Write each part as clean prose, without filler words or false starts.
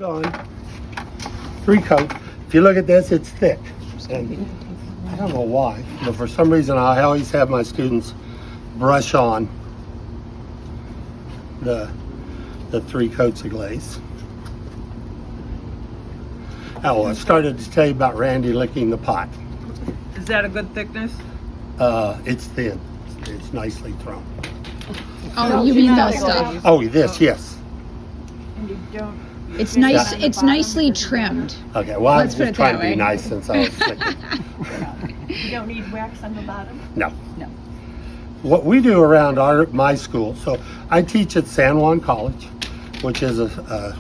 put on 3 coats. If you look at this, it's thick. And I don't know why, but for some reason I always have my students brush on the 3 coats of glaze. Oh, I started to tell you about Randy licking the pot. Is that a good thickness? It's thin. It's nicely thrown. Oh, you mean that stuff? Oh, this, yes. And you don't. It's nice. It's nicely trimmed. Okay, well, I was Let's put just it trying that to be way. nice since I was licking. You don't need wax on the bottom? No. No. What we do around my school, so I teach at San Juan College, which is a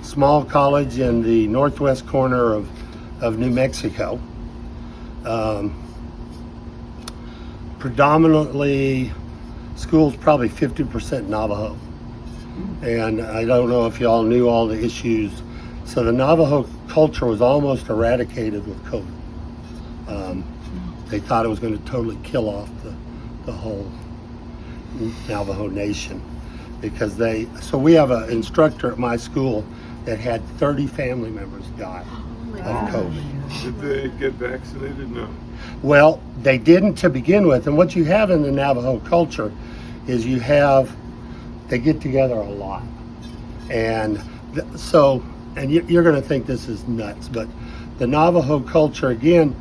small college in the northwest corner of New Mexico. Predominantly, school's probably 50% Navajo. And I don't know if y'all knew all the issues. So the Navajo culture was almost eradicated with COVID. They thought it was going to totally kill off the whole Navajo nation because so we have an instructor at my school that had 30 family members die of COVID. Did they get vaccinated? No. Well, they didn't to begin with. And what you have in the Navajo culture is they get together a lot. And you're going to think this is nuts, but the Navajo culture, again,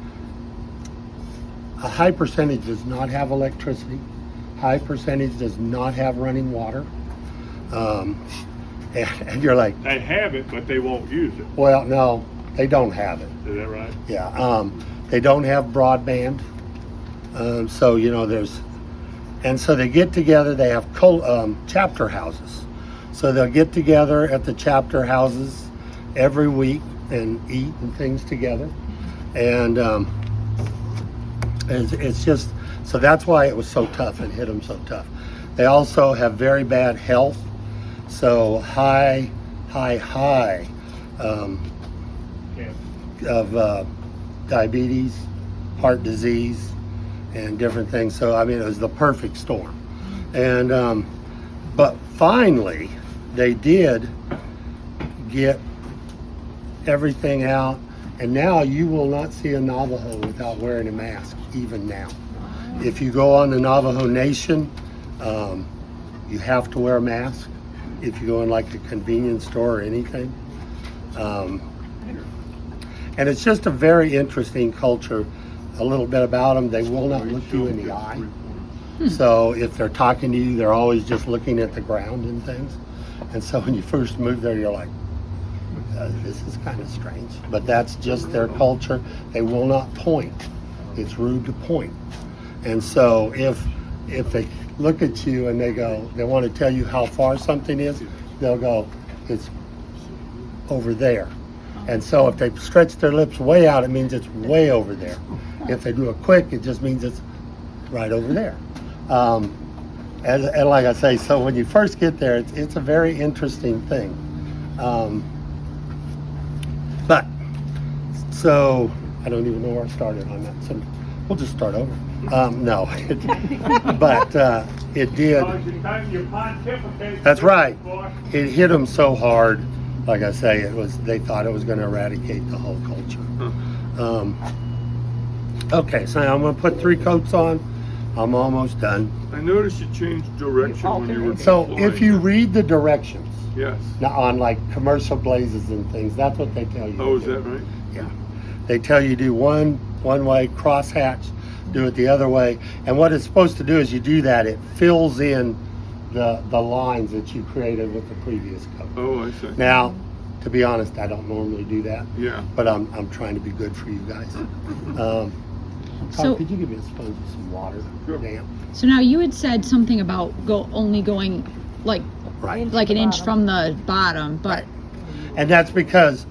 a high percentage does not have electricity. High percentage does not have running water. And you're like, They have it, but they won't use it. well, no, they don't have it. Is that right? Yeah, they don't have broadband. So, and so they get together, they have chapter houses. So they'll get together at the chapter houses every week and eat and things together. And it's just, so that's why it was so tough and hit them so tough. They also have very bad health. So high of diabetes, heart disease, and different things. So, I mean, it was the perfect storm. And, but finally, they did get everything out. And now you will not see a Navajo without wearing a mask, even now. If you go on the Navajo Nation, you have to wear a mask. If you go in like a convenience store or anything. And it's just a very interesting culture. A little bit about them, they will not look you in the eye. So if they're talking to you, they're always just looking at the ground and things. And so when you first move there, you're like, this is kind of strange. But that's just their culture. They will not point. It's rude to point. And so if they look at you and they want to tell you how far something is, they'll go, it's over there. And so if they stretch their lips way out, it means it's way over there. If they do it quick, it just means it's right over there. And like I say, so when you first get there, it's a very interesting thing. But, so I don't even know where I started on that. So we'll just start over. No, but it did. That's right. It hit them so hard. Like I say, they thought it was going to eradicate the whole culture. Okay, so now I'm going to put 3 coats on. I'm almost done. I noticed you changed direction when you were So flying. if you read the directions, Yes. now on like commercial glazes and things, that's what they tell you. Oh, to is do. that right? Yeah. They tell you do one way, cross hatch, do it the other way. And what it's supposed to do is you do that, it fills in the lines that you created with the previous coat. Oh, I see. Now, to be honest, I don't normally do that, Yeah. but I'm trying to be good for you guys. So- Could you give me a sponge with some water? Sure. Damn. So now you had said something about only going like an inch from the bottom, but And that's because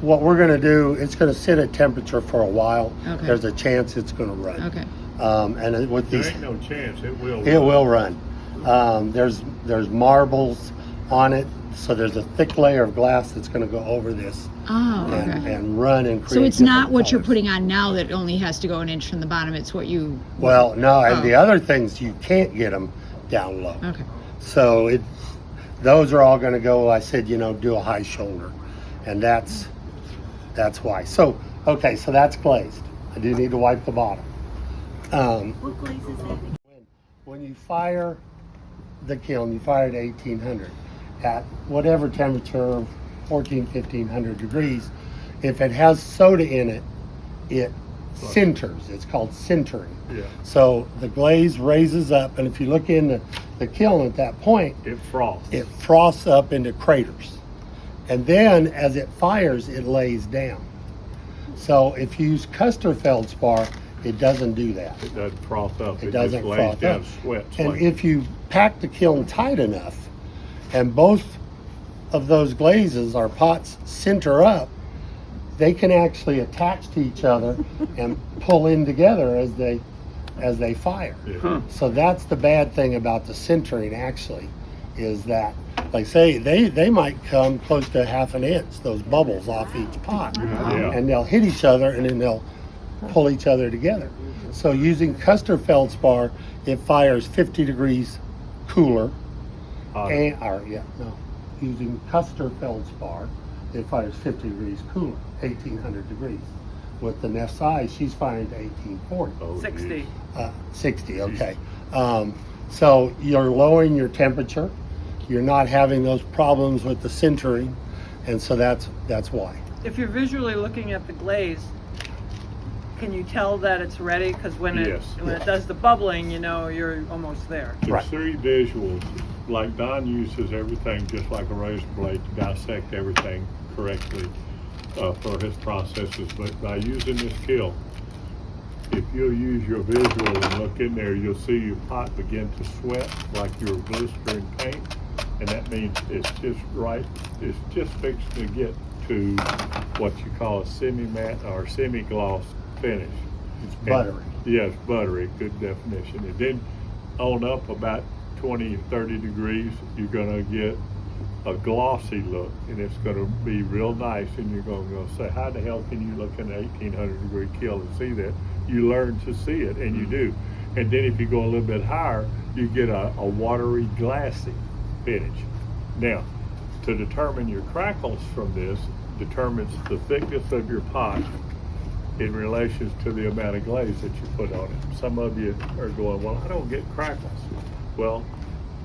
what we're going to do, it's going to sit at temperature for a while. Okay. There's a chance it's going to run. okay. And with There these, ain't no chance. It will. it will run. There's marbles on it, so there's a thick layer of glass that's going to go over this Oh, okay. and run and create. So it's not different what you're colors. putting on now that only has to go an inch from the bottom. It's what you. Well, no, and Oh. the other things you can't get them down low. Okay. So those are all going to go. I said, do a high shoulder, and that's why. So okay, so that's glazed. I do need to wipe the bottom. What glaze is that? When you fire the kiln, you fire at 1800 at whatever temperature, 1500 degrees. If it has soda in it, it sinters. It's called sintering. Yeah. So the glaze raises up, and if you look in the kiln at that point, It frosts. it frosts up into craters. And then as it fires, it lays down. So if you use Custer feldspar, it doesn't do that. It doesn't frost up. It It doesn't just lays frost down, up. sweats. And like- if you pack the kiln tight enough, and both of those glazes or pots center up, they can actually attach to each other and pull in together as they fire. Yeah. So that's the bad thing about the sintering actually, is that, like say, they might come close to half an inch, those bubbles off each pot. Yeah. And they'll hit each other and then they'll pull each other together. So using Custer feldspar, it fires 50 degrees cooler. Using Custer feldspar, it fires 50 degrees cooler, 1800 degrees. With the Nessai, she's firing to 1840. Oh, 60. geez. 60, okay. So you're lowering your temperature. You're not having those problems with the sintering, and so that's why. If you're visually looking at the glaze, can you tell that it's ready? Because when Yes. it does the bubbling, you're almost there. There's Right. 3 visuals. Like Don uses everything just like a razor blade to dissect everything correctly for his processes. But by using this kiln, if you'll use your visual and look in there, you'll see your pot begin to sweat like you're blistering paint. And that means it's just right. It's just fixing to get to what you call a semi-matte or semi-gloss finish. It's buttery. Yes, buttery, good definition. And then on up about 20, 30 degrees, you're gonna get a glossy look, and it's gonna be real nice, and you're gonna say, how the hell can you look in an 1800 degree kiln and see that? You learn to see it, and you do. And then if you go a little bit higher, you get a watery, glassy finish. Now, to determine your crackles from this, determines the thickness of your pot in relation to the amount of glaze that you put on it. Some of you are going, well, I don't get crackles. Well,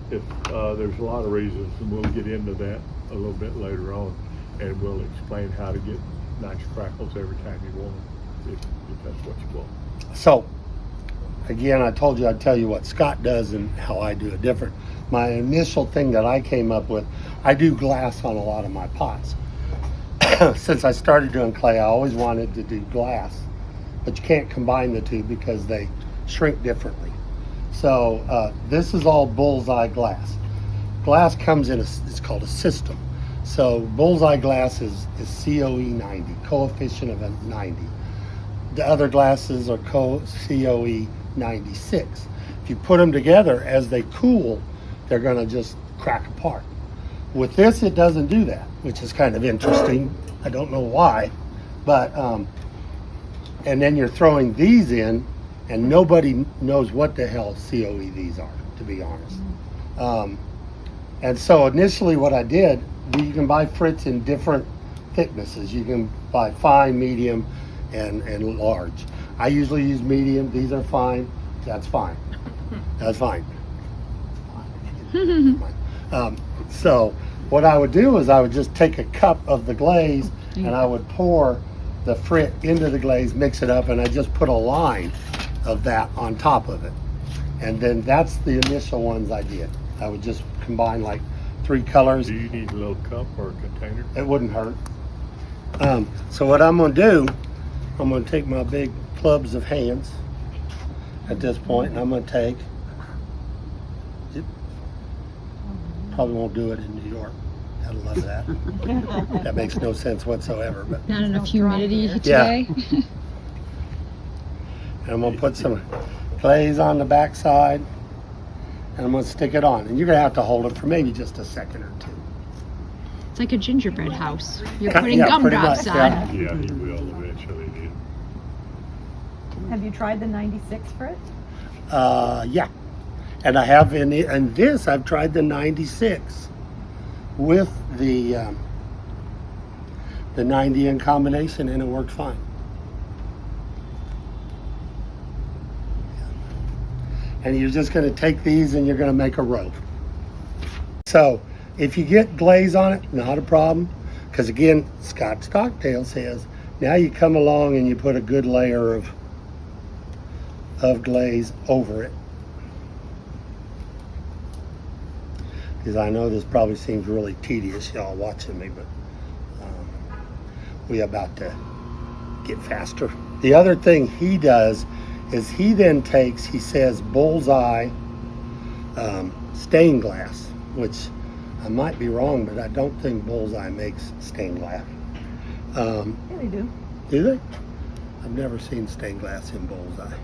there's a lot of reasons, and we'll get into that a little bit later on, and we'll explain how to get nice crackles every time you want them, if that's what you want. So, again, I told you I'd tell you what Scott does and how I do it different. My initial thing that I came up with, I do glass on a lot of my pots. Since I started doing clay, I always wanted to do glass, but you can't combine the two because they shrink differently. So this is all bullseye glass. Glass comes in it's called a system. So bullseye glass is COE 90, coefficient of a 90. The other glasses are COE 96. If you put them together, as they cool, they're going to just crack apart. With this, it doesn't do that, which is kind of interesting. I don't know why, but and then you're throwing these in, and nobody knows what the hell COE these are, to be honest. And so initially what I did, you can buy Fritz in different thicknesses. You can buy fine, medium, and large. I usually use medium. These are fine. That's fine. That's fine. So what I would do is I would just take a cup of the glaze and I would pour the frit into the glaze, mix it up, and I just put a line of that on top of it. And then that's the initial ones I did. I would just combine like 3 colors. Do you need a little cup or a container? It wouldn't hurt. So what I'm going to do, I'm going to take my big clubs of hands at this point, and I'm going to take, probably won't do it in New York. I love that. That makes no sense whatsoever. But Not enough humidity Yeah. today. and I'm going to put some glaze on the back side, and I'm going to stick it on. And you're going to have to hold it for maybe just a second or two. It's like a gingerbread house. You're Yeah, putting pretty gumdrops much, on. yeah. Yeah, you will eventually. Dude. Have you tried the 96 for it? Yeah. And I have in this, I've tried the 96. with the 90 in combination, and it worked fine. And you're just going to take these and you're going to make a rope. So if you get glaze on it, not a problem, because again, Scott Stockdale says now you come along and you put a good layer of glaze over it. Because I know this probably seems really tedious, y'all watching me, but we about to get faster. The other thing he does is he then takes, he says, bullseye stained glass, which I might be wrong, but I don't think Bullseye makes stained glass. Yeah, they do. Do they? I've never seen stained glass in Bullseye.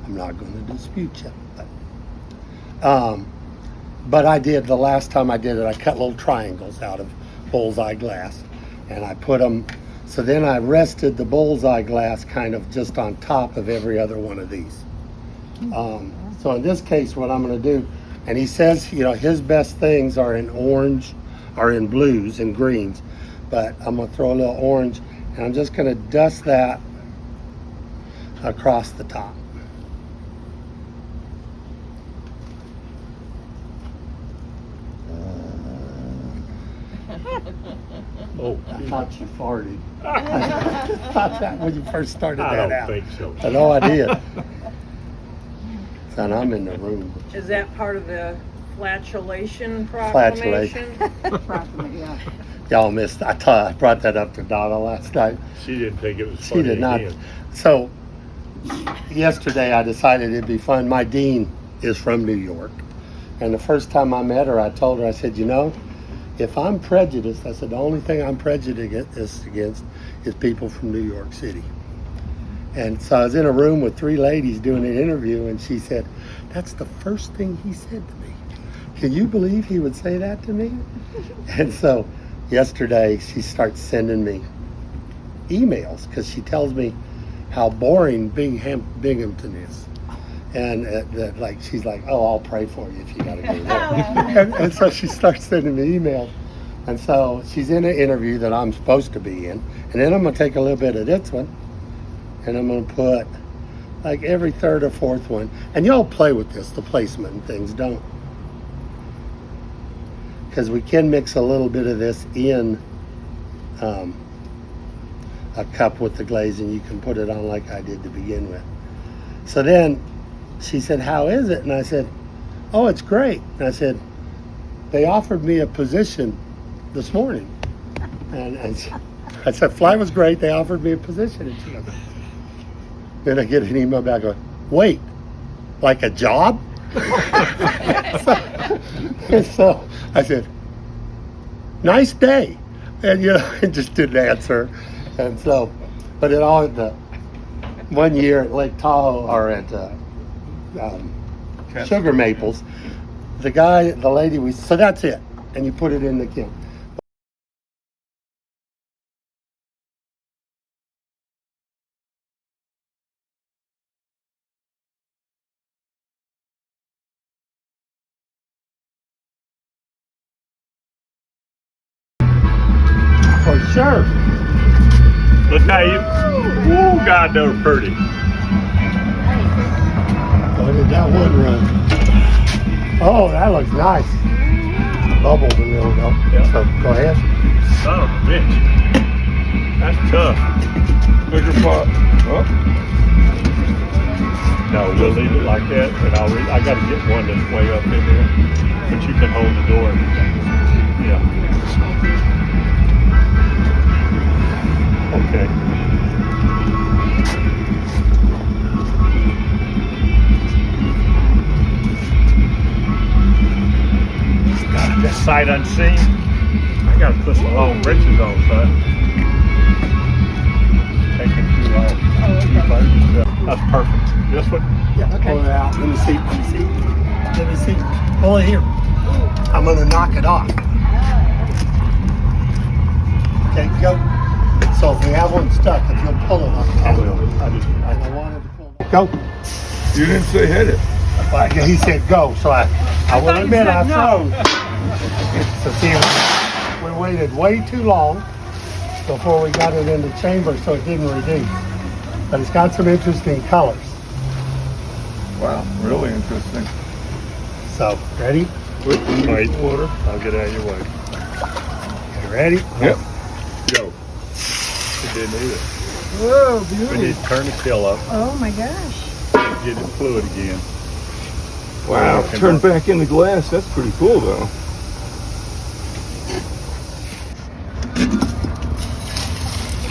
I'm not going to dispute you, but I did, the last time I did it, I cut little triangles out of Bullseye glass, and I put them, so then I rested the Bullseye glass kind of just on top of every other one of these. So in this case, what I'm going to do, and he says, you know, his best things are in orange, are in blues and greens, but I'm going to throw a little orange, and I'm just going to dust that across the top. Oh, I thought you farted. I thought that when you first started I that don't out. think so. I know I did. Son, I'm in the room. Is that part of the flatulation proclamation? Yeah. Y'all missed. I brought that up to Donna last night. She didn't think it was She funny did not. again. So yesterday I decided it'd be fun. My dean is from New York, and the first time I met her, I told her, I said, you know, if I'm prejudiced, I said the only thing I'm prejudiced against is people from New York City. And so I was in a room with three ladies doing an interview, and she said, that's the first thing he said to me. Can you believe he would say that to me? And so yesterday she starts sending me emails because she tells me how boring Binghamton is. And like she's like, oh, I'll pray for you if you gotta go there. and so she starts sending me emails. And so she's in an interview that I'm supposed to be in. And then I'm gonna take a little bit of this one, and I'm gonna put like every third or fourth one. And y'all play with this, the placement and things, don't. Because we can mix a little bit of this in a cup with the glaze, and you can put it on like I did to begin with. So then she said, how is it? And I said, oh, it's great. And I said, they offered me a position this morning. And I said, flight was great. They offered me a position. And she goes, then I get an email back going, wait, like a job? so I said, nice day. And, you know, it just didn't answer. And so, but it all, the 1 year at Lake Tahoe, or at Sugar Maples, the lady, so that's it. And you put it in the kiln. For sure. Look how you, woo, God, they're pretty. Where did that one run? Oh, that looks nice. Bubbled a little though. Yeah. So go ahead. Son of a bitch. That's tough. Bigger part. Oh. No, we'll leave it like that, and I got to get one that's way up in there. But you can hold the door. Yeah. Okay. God, that sight unseen. I gotta put some long britches on, son. Taking too long. That's perfect. This one? Yeah, pull it out. Let me see. Pull it here. I'm gonna knock it off. Okay, go. So if we have one stuck, if you'll pull it off. I will. I wanted to pull it. Go. You didn't say hit it. He said go, so I will admit I froze. So see, we waited way too long before we got it in the chamber, so it didn't reduce. But it's got some interesting colors. Wow, really interesting. So, ready? Wait, water. I'll get out of your way. You ready? Yep. Go. It didn't either. Whoa, We need beauty. to turn the tail up, Oh my gosh. get it fluid again. Wow, turn back in the glass. That's pretty cool, though.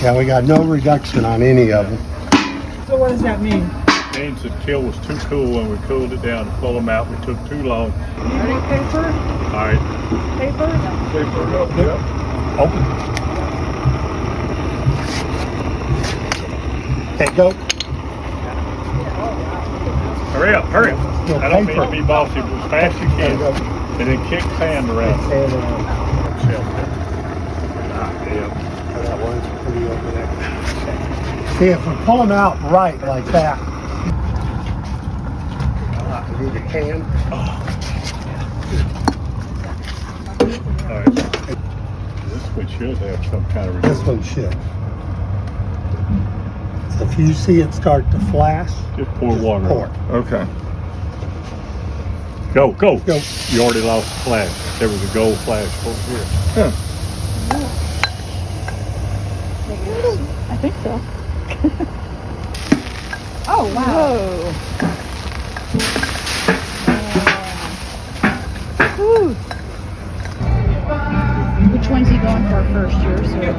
Yeah, we got no reduction on any of them. So what does that mean? Means the tail was too cool when we cooled it down to pull them out. We took too long. Ready, paper? All right. Paper? Paper it up. Yep. Open. Okay, go. Hurry up, hurry up. No I don't mean paper. to be bossy, but as fast as you can. And then kick sand around. Stand around. Ah, damn. That one's pretty over there. See, if we pull them out right like that. We need a can. All right. This one should have some kind of This one should. So if you see it start to flash, Just pour water. pour. Okay. Go, go. Go. You already lost the flash. There was a gold flash over here. I think so. Oh, wow. Whew. Which one's he going for first, yours or?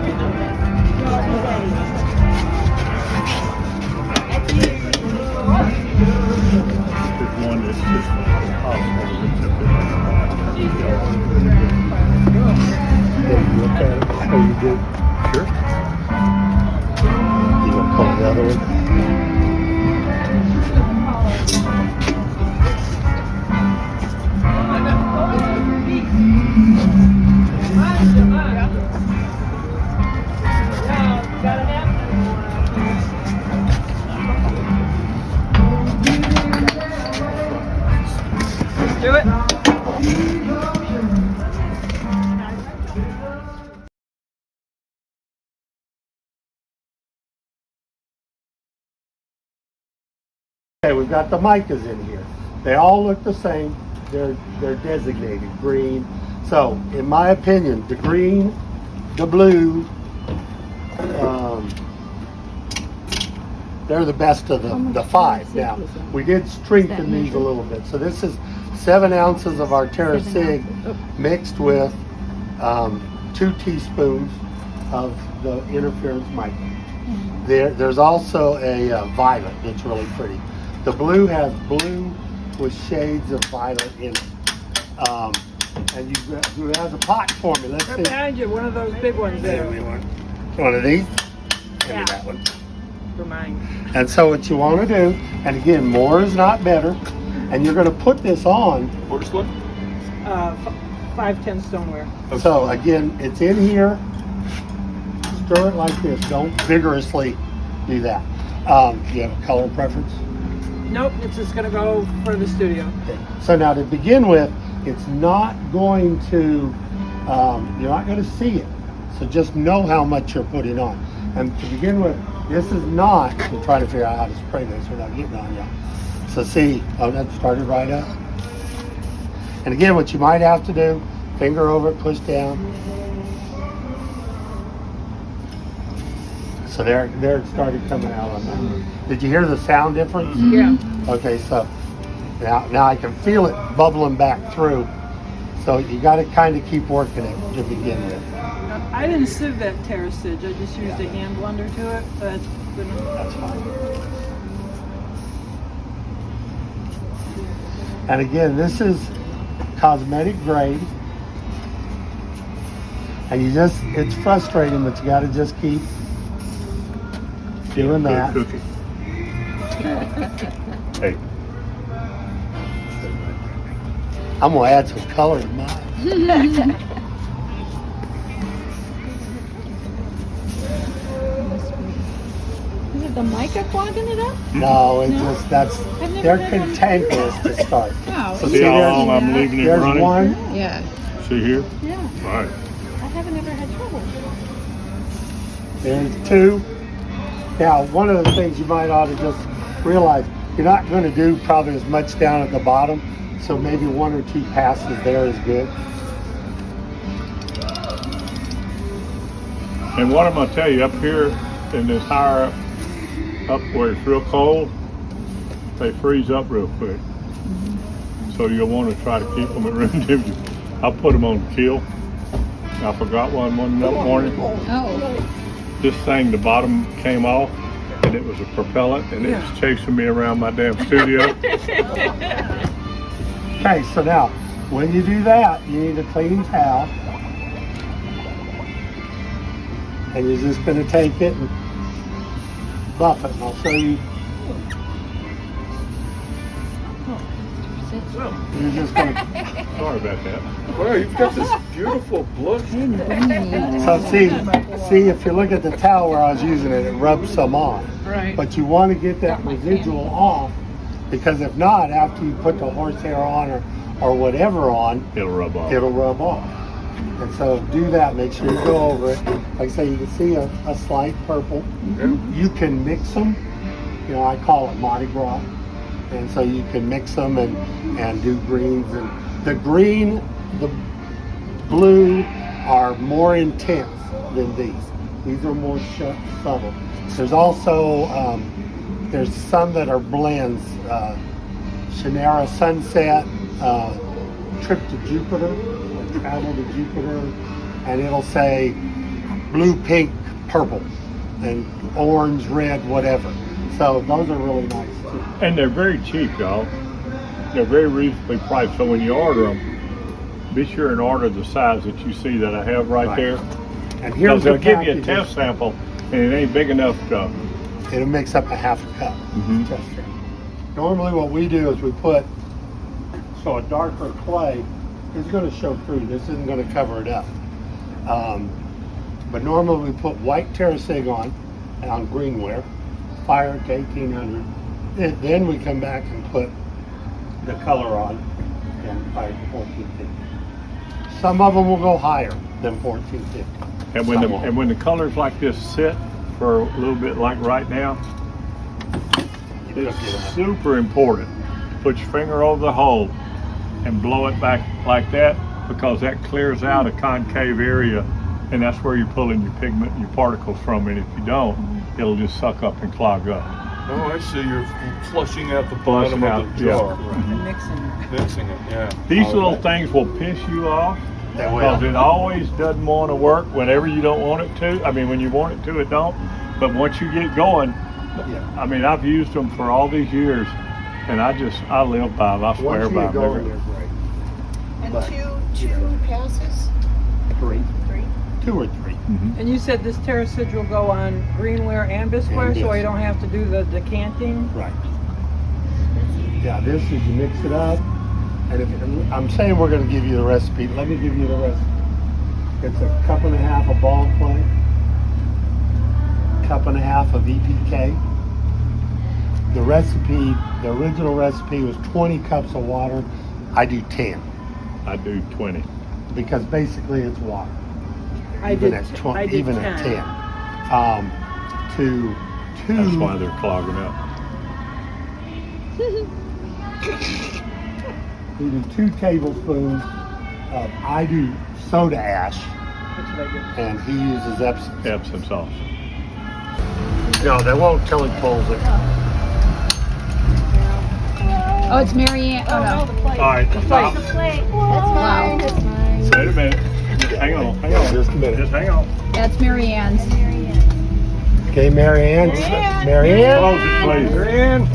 There's one that's just impossible to reach up in then you look at it. Oh, you did? Sure. You want to pull the other one? Do it. Okay, we've got the micas in here. They all look the same. They're designated green. So, in my opinion, the green, the blue, they're the best of the five. Now, we did strengthen these a little bit. So this is 7 ounces of our Terra Sig mixed with 2 teaspoons of the interference mica. There's also a violet that's really pretty. The blue has blue with shades of violet in it. And you has a pot for me. Let's Right see. behind you, one of those big ones There there we want one of these. Give Yeah. me that one. for mine. And so what you want to do, and again, more is not better, and you're going to put this on. Porcelain? 510 stoneware. So again, it's in here. Stir it like this. Don't vigorously do that. Do you have a color preference? Nope, it's just gonna go for the studio. Okay. So now to begin with, it's not going to, you're not going to see it. So just know how much you're putting on. And to begin with, this is not, I'm trying to figure out how to spray this without getting on you. So see, oh, that started right up. And again, what you might have to do, finger over it, push down. So there it started coming out on that. Did you hear the sound difference? Yeah. Okay, so now I can feel it bubbling back through. So you got to kind of keep working it to begin with. I didn't sieve that Terra Sig, I just used a hand blender to it, but it's good enough. That's fine. And again, this is cosmetic grade. And it's frustrating, but you got to just keep doing that. Cookie. Hey, I'm going to add some color to mine. Is it the mica clogging it up? No, it's No? just, they're cantankerous to start. Oh, So see how long I'm leaving it there's running? one, yeah. See here? Yeah, All right. I haven't ever had trouble. There's two. Now, one of the things you might ought to just realize, you're not going to do probably as much down at the bottom, so maybe one or two passes there is good. And what I'm going to tell you, up here in this higher up where it's real cold, they freeze up real quick. So you'll want to try to keep them at room temperature. I put them on kill. I forgot one morning. Oh. This thing, the bottom came off, and it was a propellant, and it was chasing me around my damn studio. Okay, so now, when you do that, you need a clean towel. And you're just going to take it and buff it, and I'll show you. You're just going to... Sorry about that. Wow, you've got this beautiful blush. So see, if you look at the towel where I was using it, it rubs some off. Right. But you want to get that residual off, because if not, after you put the horsehair on or whatever on, It'll rub off. it'll rub off. And so do that, make sure you go over it. Like I say, you can see a slight purple. You can mix them. You know, I call it Mardi Gras. And so you can mix them and do greens. And the green, the blue are more intense than these. These are more subtle. There's also, there's some that are blends. Shannara Sunset, Trip to Jupiter, or Travel to Jupiter, and it'll say blue, pink, purple, and orange, red, whatever. So those are really nice too. And they're very cheap, y'all. They're very reasonably priced. So when you order them, be sure and order the size that you see that I have right there. And here's They'll the give you a packages. test sample, and it ain't big enough to. It'll mix up a half a cup. Mhm. Test it. Normally what we do is we put, so a darker clay is going to show through. This isn't going to cover it up. But normally we put white terracig on greenware, fire it to 1800. Then we come back and put the color on and fire it to 1450. Some of them will go higher than 1450. And when the colors like this sit for a little bit, like right now, it's super important. Put your finger over the hole and blow it back like that, because that clears out a concave area, and that's where you're pulling your pigment and your particles from. And if you don't, it'll just suck up and clog up. Oh, I see. You're flushing out the bottom of the jar. And mixing. Mixing it, yeah. These little things will piss you off, They will. because it always doesn't want to work whenever you don't want it to. I mean, when you want it to, it don't. But once you get going, I mean, I've used them for all these years, and I live by them. I swear Once you by get them. going, they're great. And But- two passes? Three. Three? 2 or 3. And you said this terracid will go on greenware and bisqueware, And so I bis. don't have to do the decanting? Right. Yeah, this is you mix it up, and I'm saying we're going to give you the recipe. Let me give you the recipe. It's a cup and a half of ball clay, cup and a half of EPK. The recipe, the original recipe was 20 cups of water. I do 10 I do 20. because basically it's water. I Even did at t- 20, I did even 10. at 10. To That's why 2. they're clogging up. We do 2 tablespoons of, I do soda ash, That's what I did. and he uses Epsom. Epsom sauce. No, they won't till he pulls it. Oh, it's Marianne. Oh, no. the plate. All right, stop. That's Wow. That's mine. Wait a minute. Hang on. Just a minute. Just hang on. That's Marianne's. Okay, Marianne. Marianne. Close it, please. Marianne.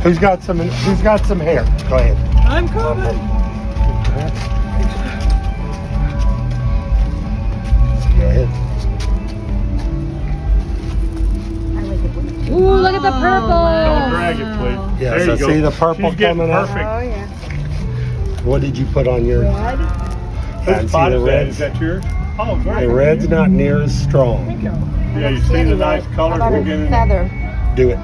Who's got some hair? Go ahead. I'm coming. Go ahead. Ooh, look at the purple. Don't drag it, please. Yeah, There so you go. see the purple She's getting coming up? perfect. Oh, yeah. What did you put on your? Red. Whose see spot the is that? reds? Is that yours? Oh, great. The red's not near as strong. Yeah, you see the nice colors How about we're a getting? feather? Do it.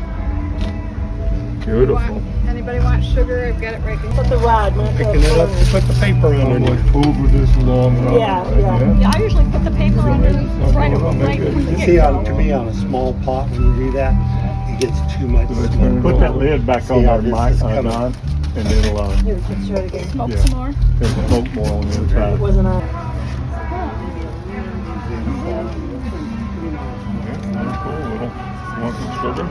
Beautiful. Anybody Anybody want sugar? I've got it right here. Put the rod, not the Picking it up to put the paper underneath. Over this long rod. Yeah. I usually put the paper underneath, right from the You see, to me, on a small pot, when you do that, it gets too much smoke. Put that lid back See on how there, this Mike, is coming? Don, and it'll, Here, let's try it again. Smoke Yeah. some more. it'll smoke more on the inside. It wasn't on. Want some sugar?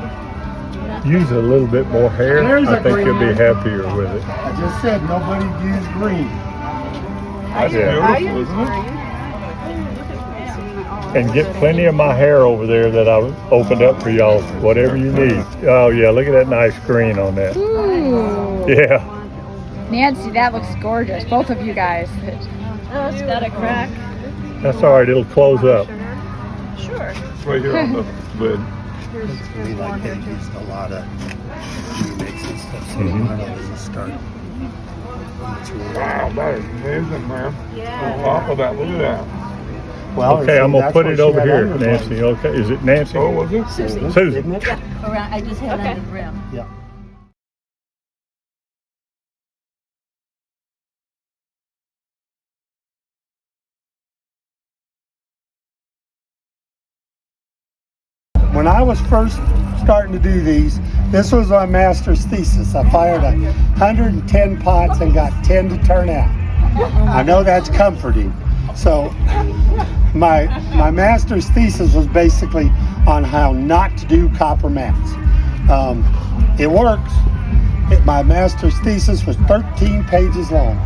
Use a little bit more hair. There's I a think you'll be green happier with it. I just said nobody use green. I did. Beautiful, isn't it? And get plenty of my hair over there that I opened up for y'all, whatever you need. Oh yeah, look at that nice green on that. Ooh. Yeah. Nancy, that looks gorgeous. Both of you guys. Oh, it's got a crack. That's all right, it'll close up. Sure. It's right here on the lid. Looks to me like they used a lot of remix and stuff, so Mhm. I don't even start. Wow, that is amazing, man. On top of that, look at that. Well, Okay, I'm gonna that's put what it she over had here, on her Nancy. plate. Okay, is it Nancy? Oh, was it? Susan. Isn't it? Around, I just had it under the rim. Yeah. When I was first starting to do these, this was my master's thesis. I fired 110 pots and got 10 to turn out. I know that's comforting. So my master's thesis was basically on how not to do copper mats. It works. My master's thesis was 13 pages long.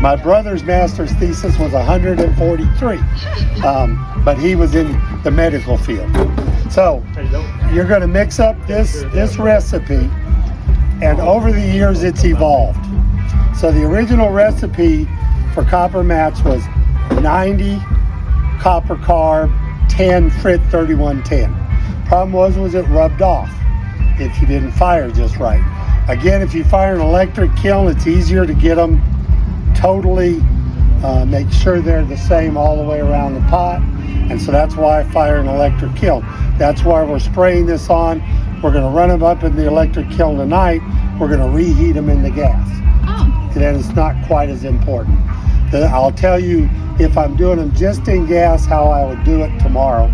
My brother's master's thesis was 143, but he was in the medical field. So you're going to mix up this recipe, and over the years it's evolved. So the original recipe for copper mats was 90 copper carb, 10 Frit 3110. Problem was it rubbed off if you didn't fire just right. Again, if you fire an electric kiln, it's easier to get them totally, make sure they're the same all the way around the pot. And so that's why I fire an electric kiln. That's why we're spraying this on. We're going to run them up in the electric kiln tonight. We're going to reheat them in the gas. Oh. Then it's not quite as important. I'll tell you if I'm doing them just in gas how I would do it tomorrow.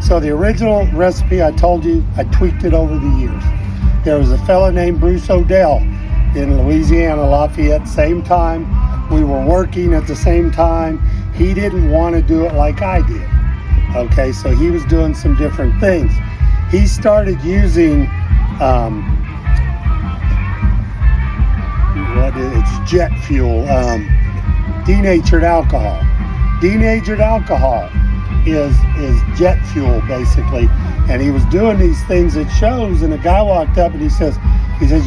So the original recipe, I told you, I tweaked it over the years. There was a fella named Bruce Odell in Louisiana, Lafayette, same time. We were working at the same time. He didn't want to do it like I did. Okay, so he was doing some different things. He started using it's jet fuel, denatured alcohol. Denatured alcohol is jet fuel basically, and he was doing these things at shows, and a guy walked up and he says,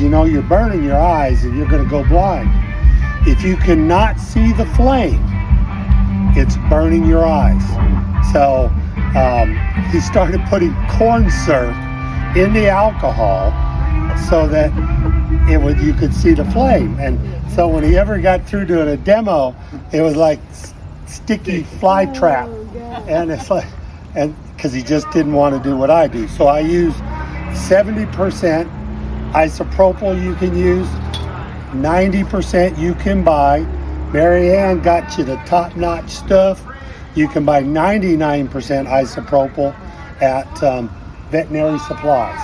you know, you're burning your eyes and you're going to go blind. If you cannot see the flame, it's burning your eyes. So he started putting corn syrup in the alcohol so that you could see the flame. And so when he ever got through doing a demo, it was like sticky fly trap. And it's like, and because he just didn't want to do what I do. So I use 70% isopropyl you can use, 90% you can buy. Mary Ann got you the top-notch stuff. You can buy 99% isopropyl at veterinary supplies.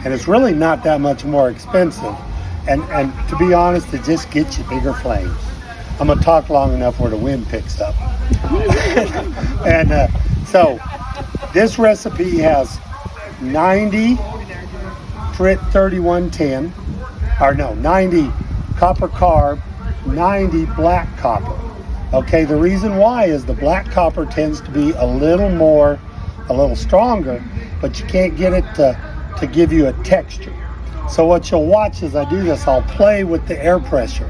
And it's really not that much more expensive. And to be honest, it just gets you bigger flames. I'm gonna talk long enough where the wind picks up. And so this recipe has 90 Frit 3110, or no, 90 copper carb, 90 black copper. Okay, the reason why is the black copper tends to be a little stronger, but you can't get it to give you a texture. So what you'll watch as I do this, I'll play with the air pressure.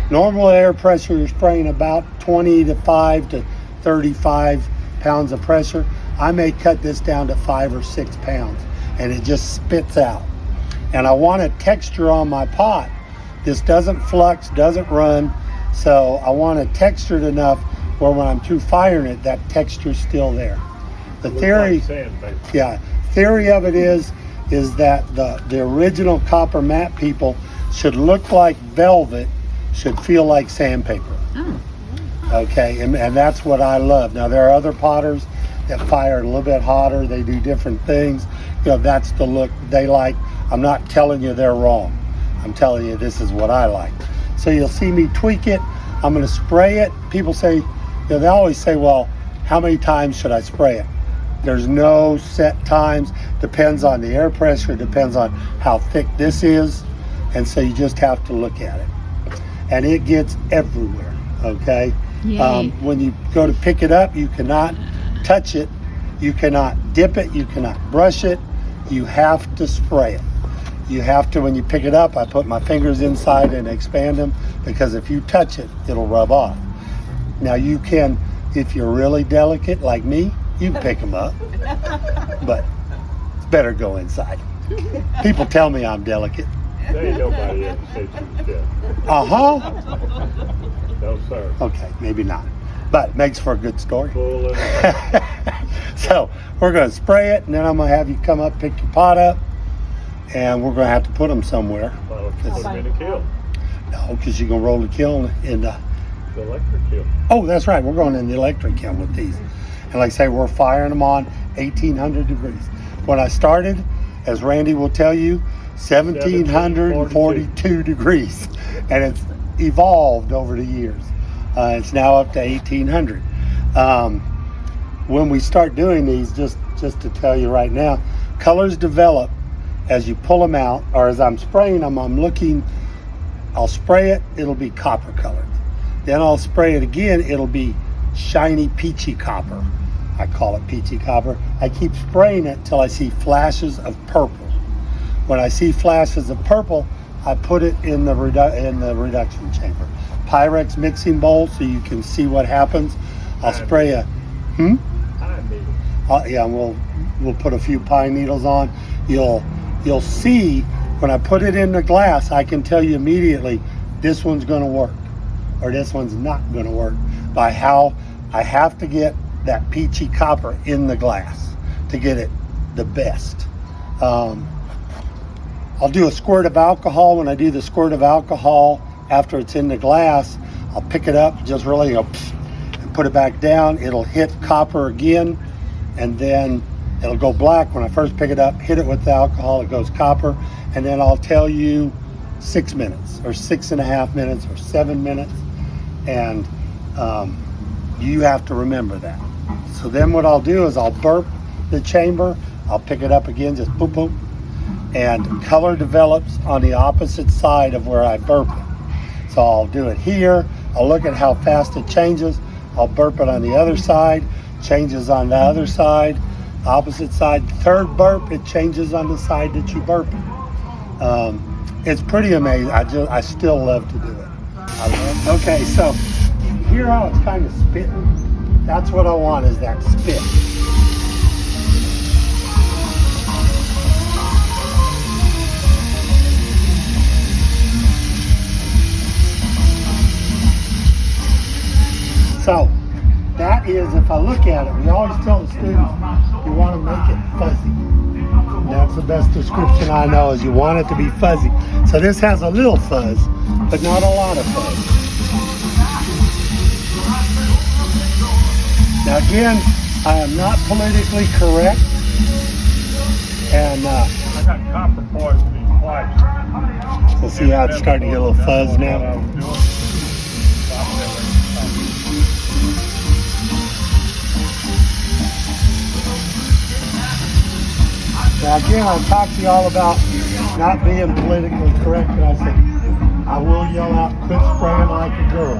Normal air pressure, you're spraying about 25 to 35 pounds of pressure. I may cut this down to 5 or 6 pounds, and it just spits out. And I want a texture on my pot. This doesn't flux, doesn't run, so I want it textured enough where when I'm through firing it, that texture's still there. The theory, Sandpaper. yeah, theory of it is is that the original copper mat people should look like velvet, should feel like sandpaper. Oh. Okay, and that's what I love. Now there are other potters that fire a little bit hotter. They do different things. You know, that's the look they like. I'm not telling you they're wrong. I'm telling you this is what I like. So you'll see me tweak it. I'm going to spray it. People say, you know, they always say, well, how many times should I spray it? There's no set times. Depends on the air pressure. Depends on how thick this is. And so you just have to look at it. And it gets everywhere, okay? Yay. When you go to pick it up, you cannot touch it. You cannot dip it. You cannot brush it. You have to spray it. You have to, when you pick it up, I put my fingers inside and expand them, because if you touch it, it'll rub off. Now you can, if you're really delicate like me, you can pick them up, but it's better go inside. People tell me I'm delicate. There ain't nobody ever said you was dead. Uh-huh. No, sir. Okay, maybe not, but makes for a good story. Full of So we're going to spray it, and then I'm going to have you come up, pick your pot up, and we're going to have to put them somewhere. well, put them in a kiln. No, because you're going to roll the kiln in the... The electric kiln. Oh, that's right. We're going in the electric kiln with these. And like I say, we're firing them on 1,800 degrees. When I started, as Randy will tell you, 1,742 degrees. And it's evolved over the years. It's now up to 1,800. When we start doing these, just to tell you right now, colors develop as you pull them out, or as I'm spraying them, I'll spray it, it'll be copper colored. Then I'll spray it again, it'll be shiny peachy copper. I call it peachy copper. I keep spraying it till I see flashes of purple. When I see flashes of purple, I put it in the reduction chamber. Pyrex mixing bowl so you can see what happens. I'll spray a, Pine needle. yeah, we'll put a few pine needles on. You'll see when I put it in the glass, I can tell you immediately this one's going to work or this one's not going to work by how I have to get that peachy copper in the glass to get it the best. I'll do a squirt of alcohol. When I do the squirt of alcohol after it's in the glass, I'll pick it up, just really go and put it back down. It'll hit copper again, and then it'll go black. When I first pick it up, hit it with the alcohol, it goes copper, and then I'll tell you 6 minutes or 6.5 minutes or 7 minutes, and you have to remember that. So then what I'll do is I'll burp the chamber, I'll pick it up again, just boop boop, and color develops on the opposite side of where I burp it. So I'll do it here, I'll look at how fast it changes, I'll burp it on the other side, changes on the other side, opposite side. Third burp, it changes on the side that you burp it. It's pretty amazing. I still love to do it. Okay, so here how it's kind of spitting. That's what I want, is that spit. So that is, if I look at it, we always tell the students you want to make it fuzzy. And that's the best description I know, is you want it to be fuzzy. So this has a little fuzz, but not a lot of fuzz. Now again, I am not politically correct, and I got copper poisoning twice. so see how it's starting to get a little fuzz now. Now again, I talked to you all about not being politically correct, and I said, I will yell out, quit spraying like a girl.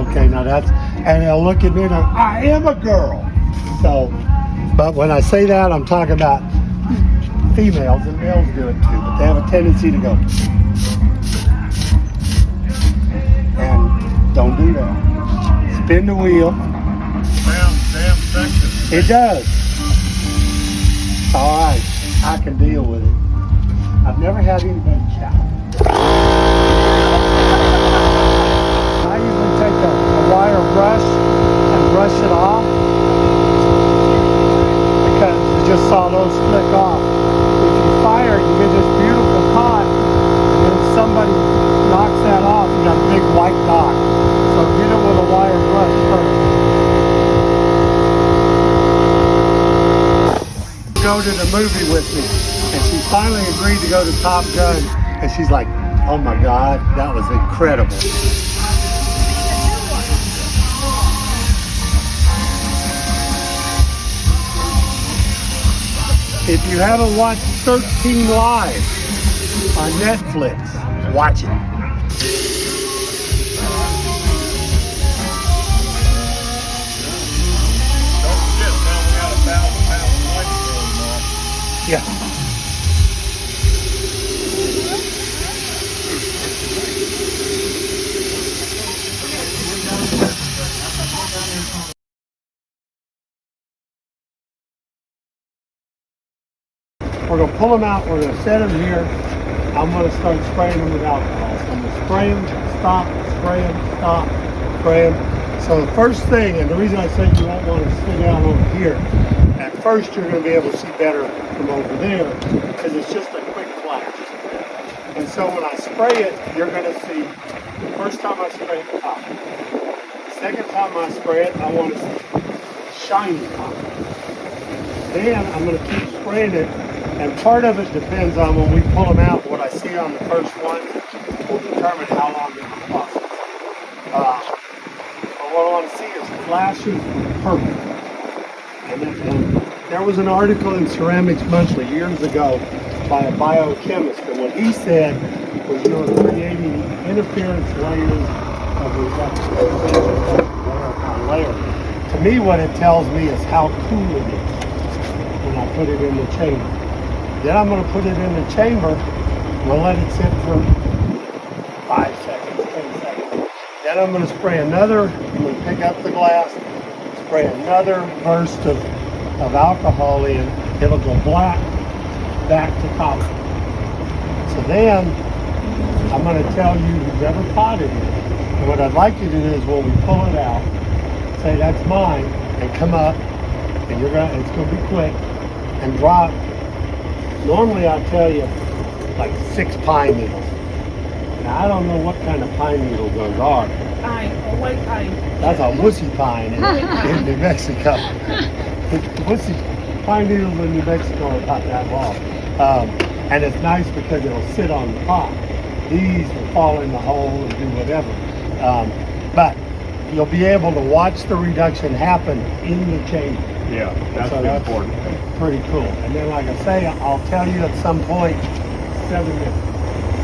Okay, now that's, and they'll look at me and go, I am a girl. So, but when I say that, I'm talking about females, and males do it too, but they have a tendency to go. And don't do that. Spin the wheel. Sounds damn sexy. It does. All right, I can deal with it. I've never had anybody shout. I usually take a wire brush and brush it off, because you just saw those flick off. If you there, you get this beautiful pot, and then somebody knocks that off, you got a big white dot. So get it with a wire brush first. Go to the movie with me, and she finally agreed to go to Top Gun, and she's like, oh my God, that was incredible. If you haven't watched 13 Live on Netflix, watch it. Don't forget, now we got 1,000 pounds of weight going on. Yeah. We're going to pull them out, we're going to set them here. I'm going to start spraying them with alcohol. So I'm going to spray them, stop, spray them, stop, spray them. So the first thing, and the reason I said you won't want to sit down over here, at first you're going to be able to see better from over there because it's just a quick flash. And so when I spray it, you're going to see, the first time I spray it, top. The second time I spray it, I want to see shiny top. Then I'm going to keep spraying it. And part of it depends on when we pull them out, what I see on the first one will determine how long it will process. But what I want to see is flashes purple. And there was an article in Ceramics Monthly years ago by a biochemist, and what he said was you're creating interference layers of reduction, layer upon layer. To me, what it tells me is how cool it is when I put it in the chamber. Then I'm going to put it in the chamber. We'll let it sit for 5 seconds, 10 seconds. Then I'm going to spray another. I'm going to pick up the glass, spray another burst of alcohol in. It'll go black, back to copper. So then I'm going to tell you who's ever potted it. And what I'd like you to do is when we pull it out, say that's mine, and come up, and it's going to be quick, and drop. Normally I tell you like 6 pine needles. Now I don't know what kind of pine needle those are. Pine, a white pine. That's a wussy pine in New Mexico. Wussy pine needles in New Mexico are about that long. And it's nice because it'll sit on the pot. These will fall in the hole and do whatever. But you'll be able to watch the reduction happen in the chamber. Yeah, that's important. Pretty cool. And then, like I say, I'll tell you at some point, 7 minutes,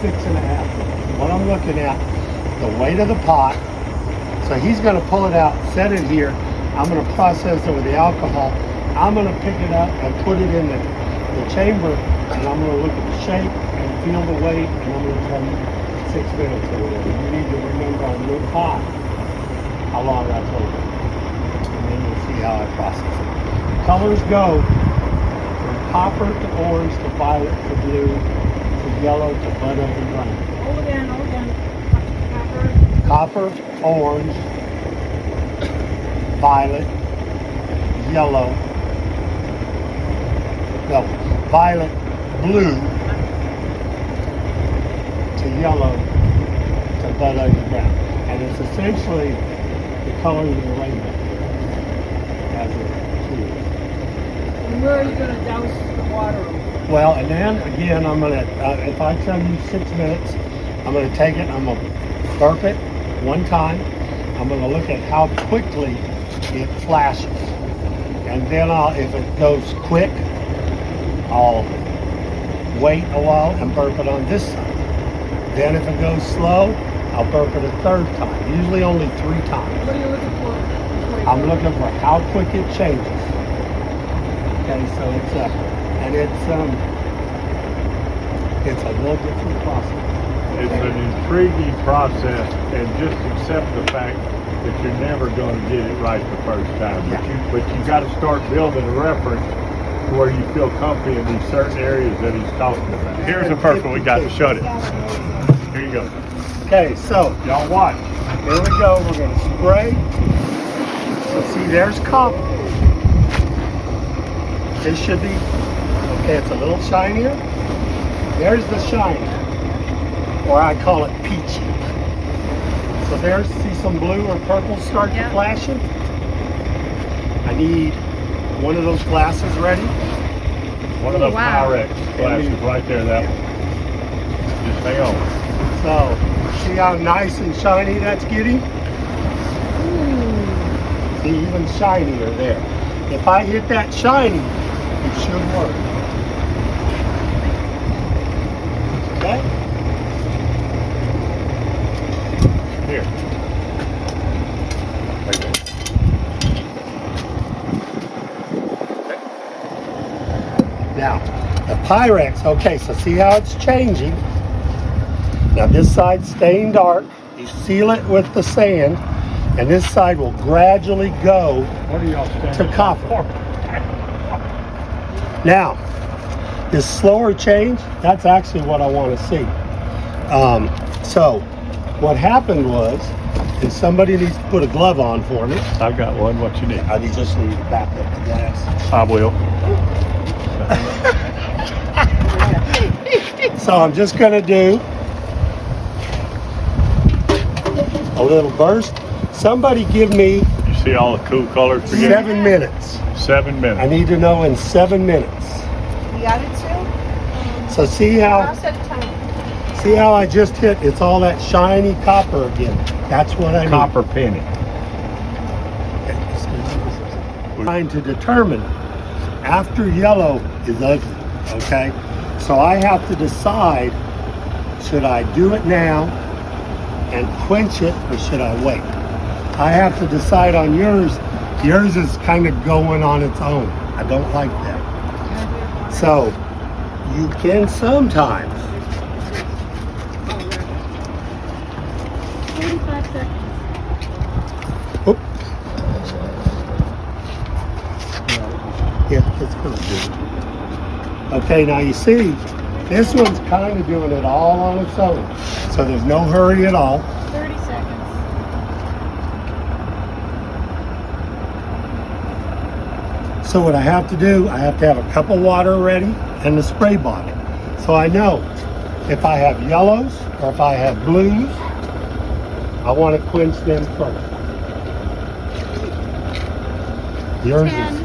6.5 minutes. What I'm looking at, the weight of the pot. So he's going to pull it out, set it here. I'm going to process it with the alcohol. I'm going to pick it up and put it in the chamber, and I'm going to look at the shape and feel the weight, and I'm going to tell you 6 minutes or whatever. You need to remember on your pot how long that's over. And then you'll see how I process it. Colors go from copper to orange to violet to blue to yellow to blood oak and brown. Hold again. Copper, orange, violet, yellow, no, violet, blue to yellow to blood oak and brown. And it's essentially the colors of the rainbow as it cures. And where are you going to douse the water? Well, and then again, I'm gonna, if I tell you 6 minutes, I'm gonna take it, I'm gonna burp it 1 time. I'm gonna look at how quickly it flashes. And then if it goes quick, I'll wait a while and burp it on this side. Then if it goes slow, I'll burp it a 3rd time, usually only 3 times. What are you looking for? I'm looking for how quick it changes. Okay, so it's a little different process. It's an intriguing process, and just accept the fact that you're never going to get it right the first time. But you got to start building a reference to where you feel comfy in these certain areas that he's talking about. Here's the first one we got to shut it. Here you go. Okay, so Y'all watch. here we go. We're going to spray. So see, there's copper. This should be, okay, it's a little shinier. There's the shiny, or I call it peachy. So there's, see some blue or purple start to flashing? I need one of those glasses ready. One of the wow. Pyrex glasses right there, that one. Just hang on. So, see how nice and shiny that's getting? See, even shinier there. If I hit that shiny, it should work. Okay? Here. Now, the Pyrex, okay, so see how it's changing. Now this side's staying dark. You seal it with the sand, and this side will gradually go What are y'all standing to copper. Now, this slower change, that's actually what I want to see. So, what happened was, and somebody needs to put a glove on for me. I've got one. What you need? I just need to back up the glass. I will. So I'm just going to do a little burst. Somebody give me You see all the cool colors? For you? 7 minutes. 7 I minutes. need to know in 7 minutes. You got it, Sue? So see I'll how set a timer. I just hit? It's all that shiny copper again. That's what I need. Copper penny. Trying to determine after yellow is ugly. Okay, so I have to decide: should I do it now and quench it, or should I wait? I have to decide on yours. Yours is kind of going on its own. I don't like that. So you can sometimes. 45 seconds. Oop. Yeah, it's gonna do it. Okay, now you see, this one's kind of doing it all on its own. So there's no hurry at all. 30 seconds. So what I have to do, I have to have a cup of water ready and the spray bottle. So I know if I have yellows or if I have blues, I want to quench them first. Yours 10, is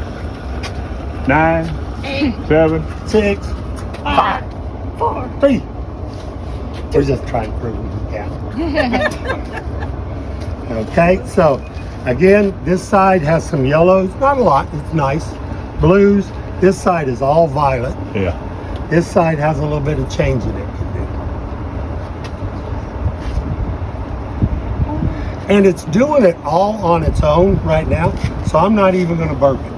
9, 8, 7. 6, 5, 4. 3. We're just trying to prove we can. Okay, so again, this side has some yellows, not a lot, it's nice. Blues, this side is all violet. Yeah. This side has a little bit of change in it. And it's doing it all on its own right now, so I'm not even going to burp it.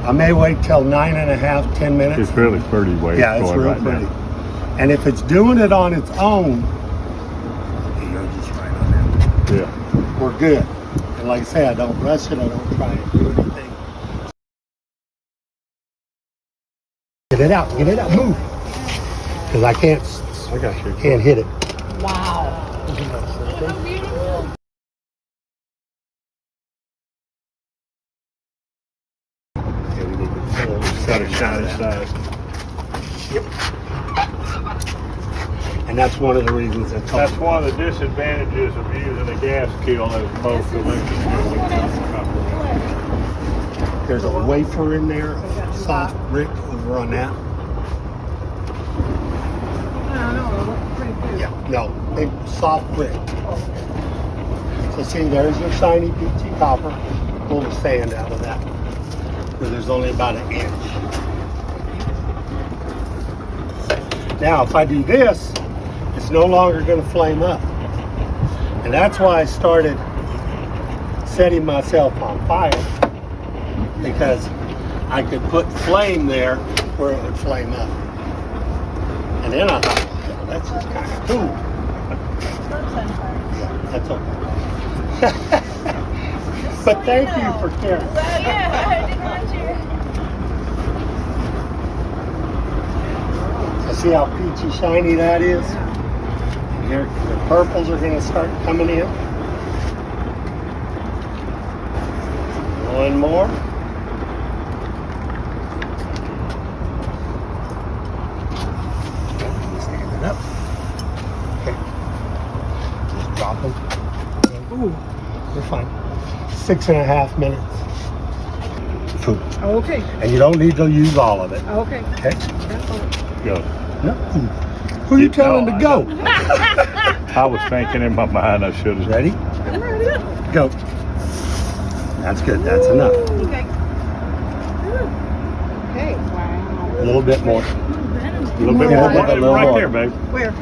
I may wait till 9.5, 10 minutes. It's really pretty way Yeah, it's it's going real right pretty. now. And if it's doing it on its own, you're just right on that. Yeah. We're good. And like I say, I don't rush it. I don't try and do anything. Get it out. Get it out. Move. Because I can't hit it. Wow. Got a shiny side. And that's one of the reasons That's one of the disadvantages of using a gas kiln as opposed to electric kiln. There's a wafer in there, a soft brick over on that. Yeah, no, big soft brick. So see, there's your shiny peachy copper. Pull the sand out of that. Because there's only about an inch. Now, if I do this, it's no longer going to flame up. And that's why I started setting myself on fire. Because I could put flame there where it would flame up. And then I thought, well, that's just kind of cool. Yeah, that's okay. But thank you for caring. Well, yeah, I didn't want you. So see how peachy shiny that is? And here, the purples are going to start coming in. One more. You're fine. 6.5 minutes. Food. Okay, And you don't need to use all of it. okay. Okay? Go. No. Who are you telling to go? I was thinking in my mind I should have. Ready? Go. That's good. That's enough. Okay. Okay, wow. A little bit more. A little bit Yeah, more. a little Right more. there, babe. Where?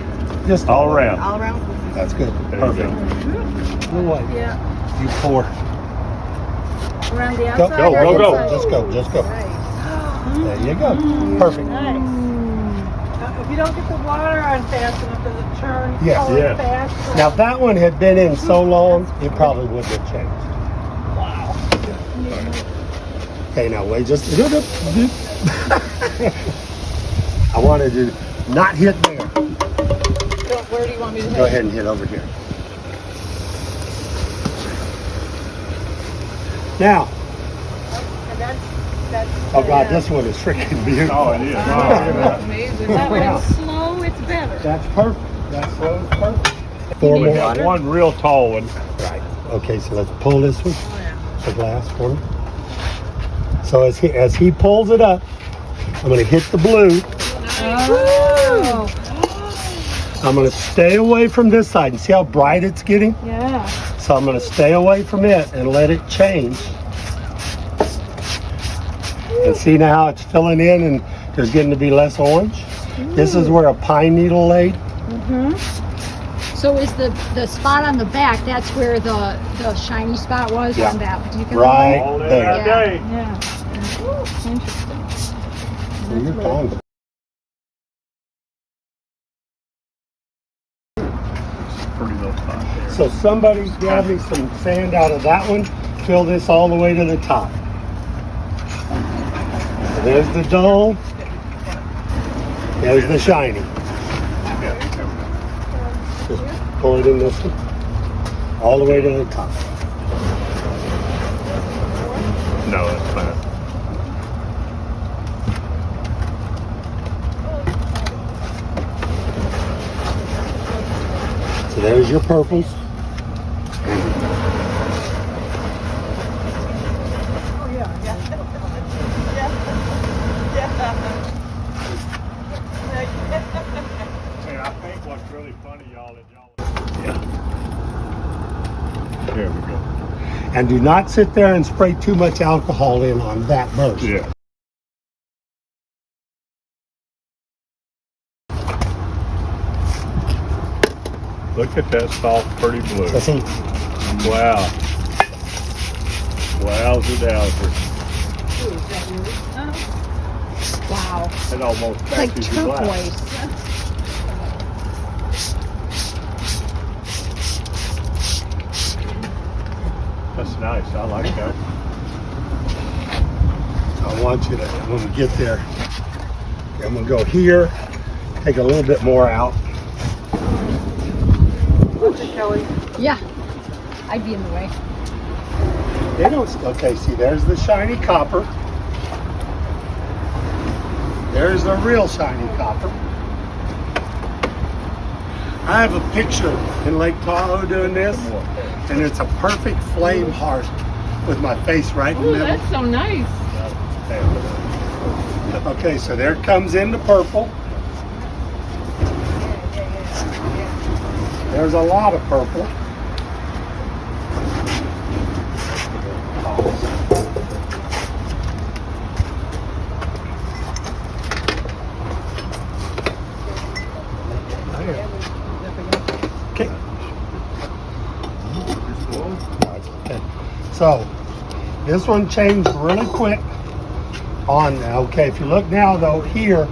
Just All around. All around? That's good. There you Perfect. No way. Yeah. You pour. Around the Go, outside? go, or go, go. inside? Just go. Just go. Right. There you go. Perfect. If you don't get the water on fast enough, does it turn Yes. color Yeah. fast? Now, if that one had been in so long, it probably would have changed. Wow. Okay, now wait just. I wanted to not hit there. So where do you want me to hit? Go ahead and hit over here. Now, And that's oh God, this one is freaking beautiful. Oh, it is. Oh, amazing. That When one- it's slow, it's better. That's perfect. That's so perfect. Four We more. got one real tall one. Right. Okay, so let's pull this one. Oh, yeah. The glass for me. So as he pulls it up, I'm going to hit the blue. Oh. I'm going to stay away from this side. And see how bright it's getting? Yeah. So I'm going to stay away from it and let it change. And see now how it's filling in and there's getting to be less orange. This is where a pine needle laid. So is the spot on the back, that's where the shiny spot was Yeah. on that particular Right All day, there. that day. Yeah. Interesting. So you're fine. Pretty little spot there. So somebody grab me some sand out of that one, fill this all the way to the top. So there's the dull, there's the shiny. Just pour it in this one, all the way to the top. No, that's fine. So there's your purples. And I think what's really funny, y'all, is y'all. Yeah. There we go. And do not sit there and spray too much alcohol in on that burst. Yeah. Look at that soft, pretty blue. So see, Wow. Wowzer dowser. Wow. It almost It's like matches your glass. turquoise. That's nice. I like that. I want you to, when we get there, I'm gonna go here, take a little bit more out. Kelly. Yeah. I'd be in the way. They don't, okay, see, there's the shiny copper. There's the real shiny copper. I have a picture in Lake Tahoe doing this, and it's a perfect flame heart with my face right in the Ooh, middle. that's so nice. Okay, so there it comes into purple. There's a lot of purple. Okay. Okay. So this one changed really quick on, okay, if you look now though, here,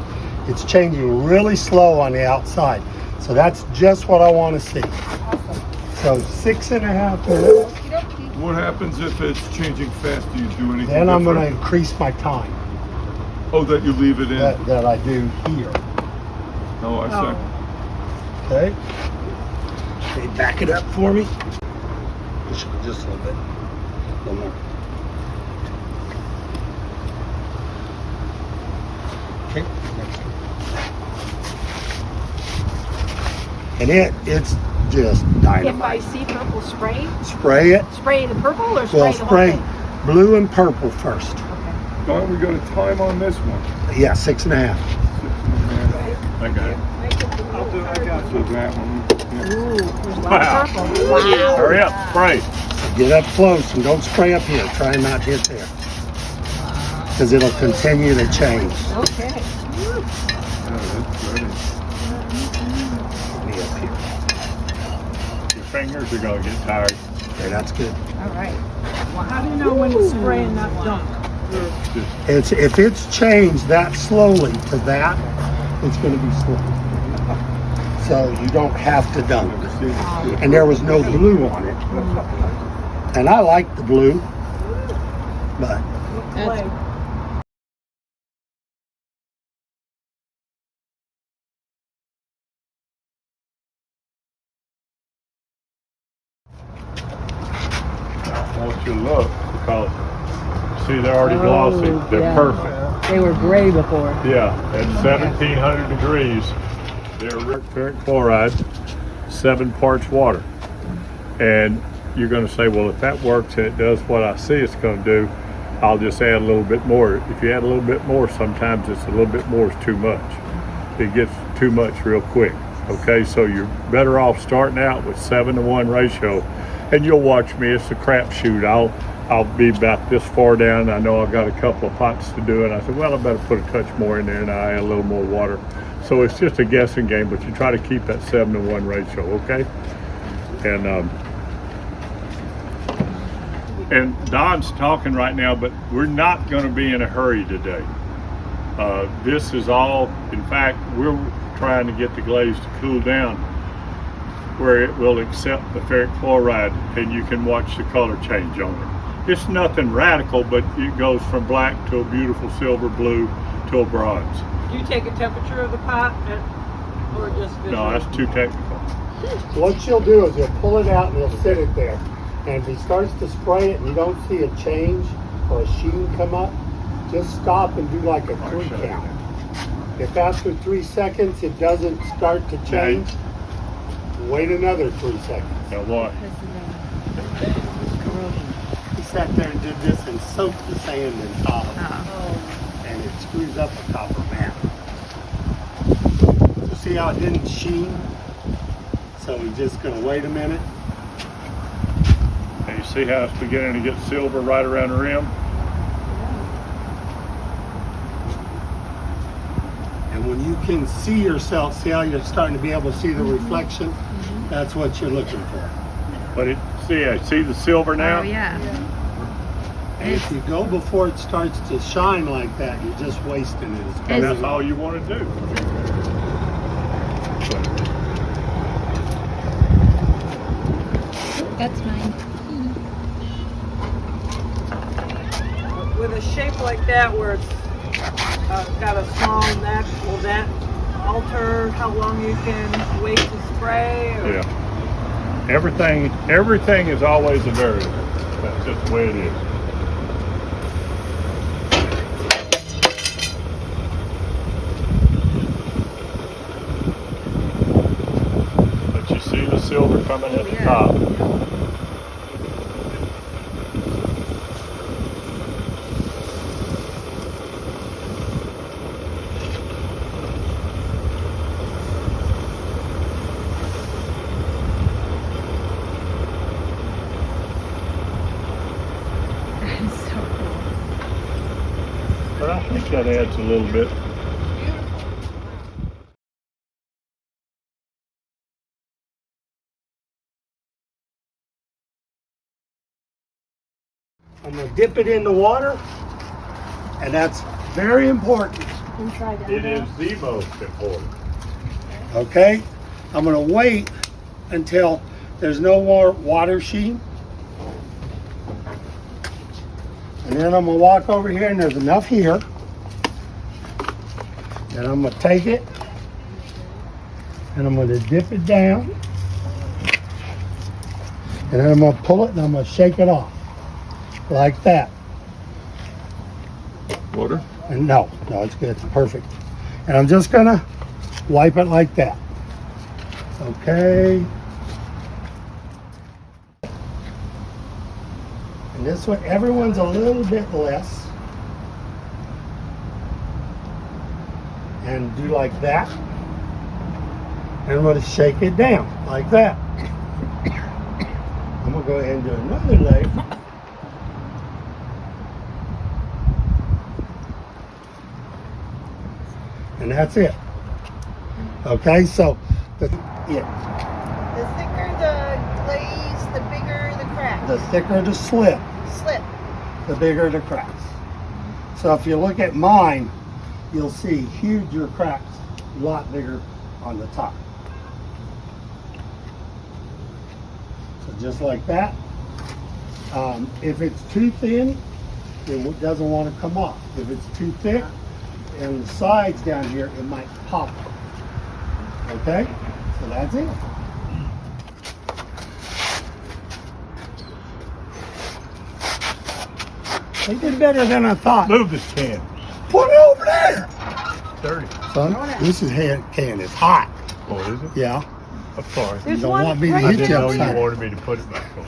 it's changing really slow on the outside. So that's just what I want to see. So 6.5 minutes, What happens if it's changing fast? Do you do anything then I'm going to different? increase my time Oh, that you leave it in? that I do here. Oh, I see. Okay. Okay, back it up for me. Just a little bit. A little more. Okay, next one. And it's just If I dynamite. see purple, spray? Spray it. Spray the purple or spray Well, the whole spray thing? blue and purple first. Why we got a time on this one? Yeah, 6.5. I got it. I'll do it. I got you. That one. Yeah. Ooh, there's a lot Wow. of purple. Wow. Hurry up, spray. Get up close and don't spray up here. Try and not hit there. Because it'll continue to change. Okay. Oh, that's pretty. Me up here. Your fingers are gonna get tired. Okay, that's good. All right. Well, how do you know when to spray and not dunk? It's if it's changed that slowly to that, it's going to be slow. So you don't have to dunk. And there was no blue on it. And I like the blue, but That's, Want you to look because see they're already glossy. They're perfect. They were gray before. Yeah, at 1700 degrees, they're ferric chloride, 7 parts water. And you're going to say, well, if that works and it does what I see it's going to do, I'll just add a little bit more. If you add a little bit more, sometimes it's a little bit more is too much. It gets too much real quick. Okay, so you're better off starting out with 7-to-1 ratio. And you'll watch me, it's a crapshoot. I'll be about this far down. I know I've got a couple of pots to do, and I said, well, I better put a touch more in there, and I add a little more water. So it's just a guessing game, but you try to keep that 7-to-1 ratio, okay? And Don's talking right now, but we're not going to be in a hurry today. This is all, in fact, we're trying to get the glaze to cool down where it will accept the ferric chloride, and you can watch the color change on it. It's nothing radical, but it goes from black to a beautiful silver blue to a bronze. Do you take a temperature of the pot or just visually? No, that's too technical. what she'll do is you'll pull it out and you'll sit it there. And if he starts to spray it and you don't see a change or a sheen come up, just stop and do like a 3 count. If after 3 seconds it doesn't start to change, wait another 3 seconds. Now what? He sat there and did this and soaked the sand in top of it. And it screws up a copper map. So see how it didn't sheen? So we're just going to wait a minute. And you see how it's beginning to get silver right around the rim? And when you can see yourself, see how you're starting to be able to see the reflection? That's what you're looking for. But I see the silver now? oh yeah. And if you go before it starts to shine like that, you're just wasting it. It's And that's all you want to do. That's mine. With a shape like that where it's got a small neck, will that alter how long you can wait to spray? Or? Yeah. Everything is always a variable. That's just the way it is. But you see the silver coming at the top. But I think that adds a little bit. I'm going to dip it in the water, and that's very important. And try that. It is the most important. Okay? I'm going to wait until there's no more water sheen. And then I'm going to walk over here, and there's enough here. And I'm going to take it, and I'm going to dip it down. And then I'm going to pull it, and I'm going to shake it off. Like that. Water? And no, it's good. It's perfect. And I'm just going to wipe it like that. Okay. And this one, everyone's a little bit less. And do like that. And I'm going to shake it down like that. I'm going to go ahead and do another leg. And that's it. Okay, so yeah. The thicker the glaze, the bigger the crack. The thicker the slip, Slip. the bigger the cracks. So if you look at mine, you'll see huger cracks, a lot bigger on the top. So just like that. If it's too thin, it doesn't want to come off. If it's too thick, and the sides down here, it might pop. Okay? So that's it. They did better than I thought. Move this can. Put it over there! Dirty. Son, this is can. It's hot. Oh, is it? Yeah. I'm sorry. You don't want me to I hit didn't you know you upside. wanted me to put it back on.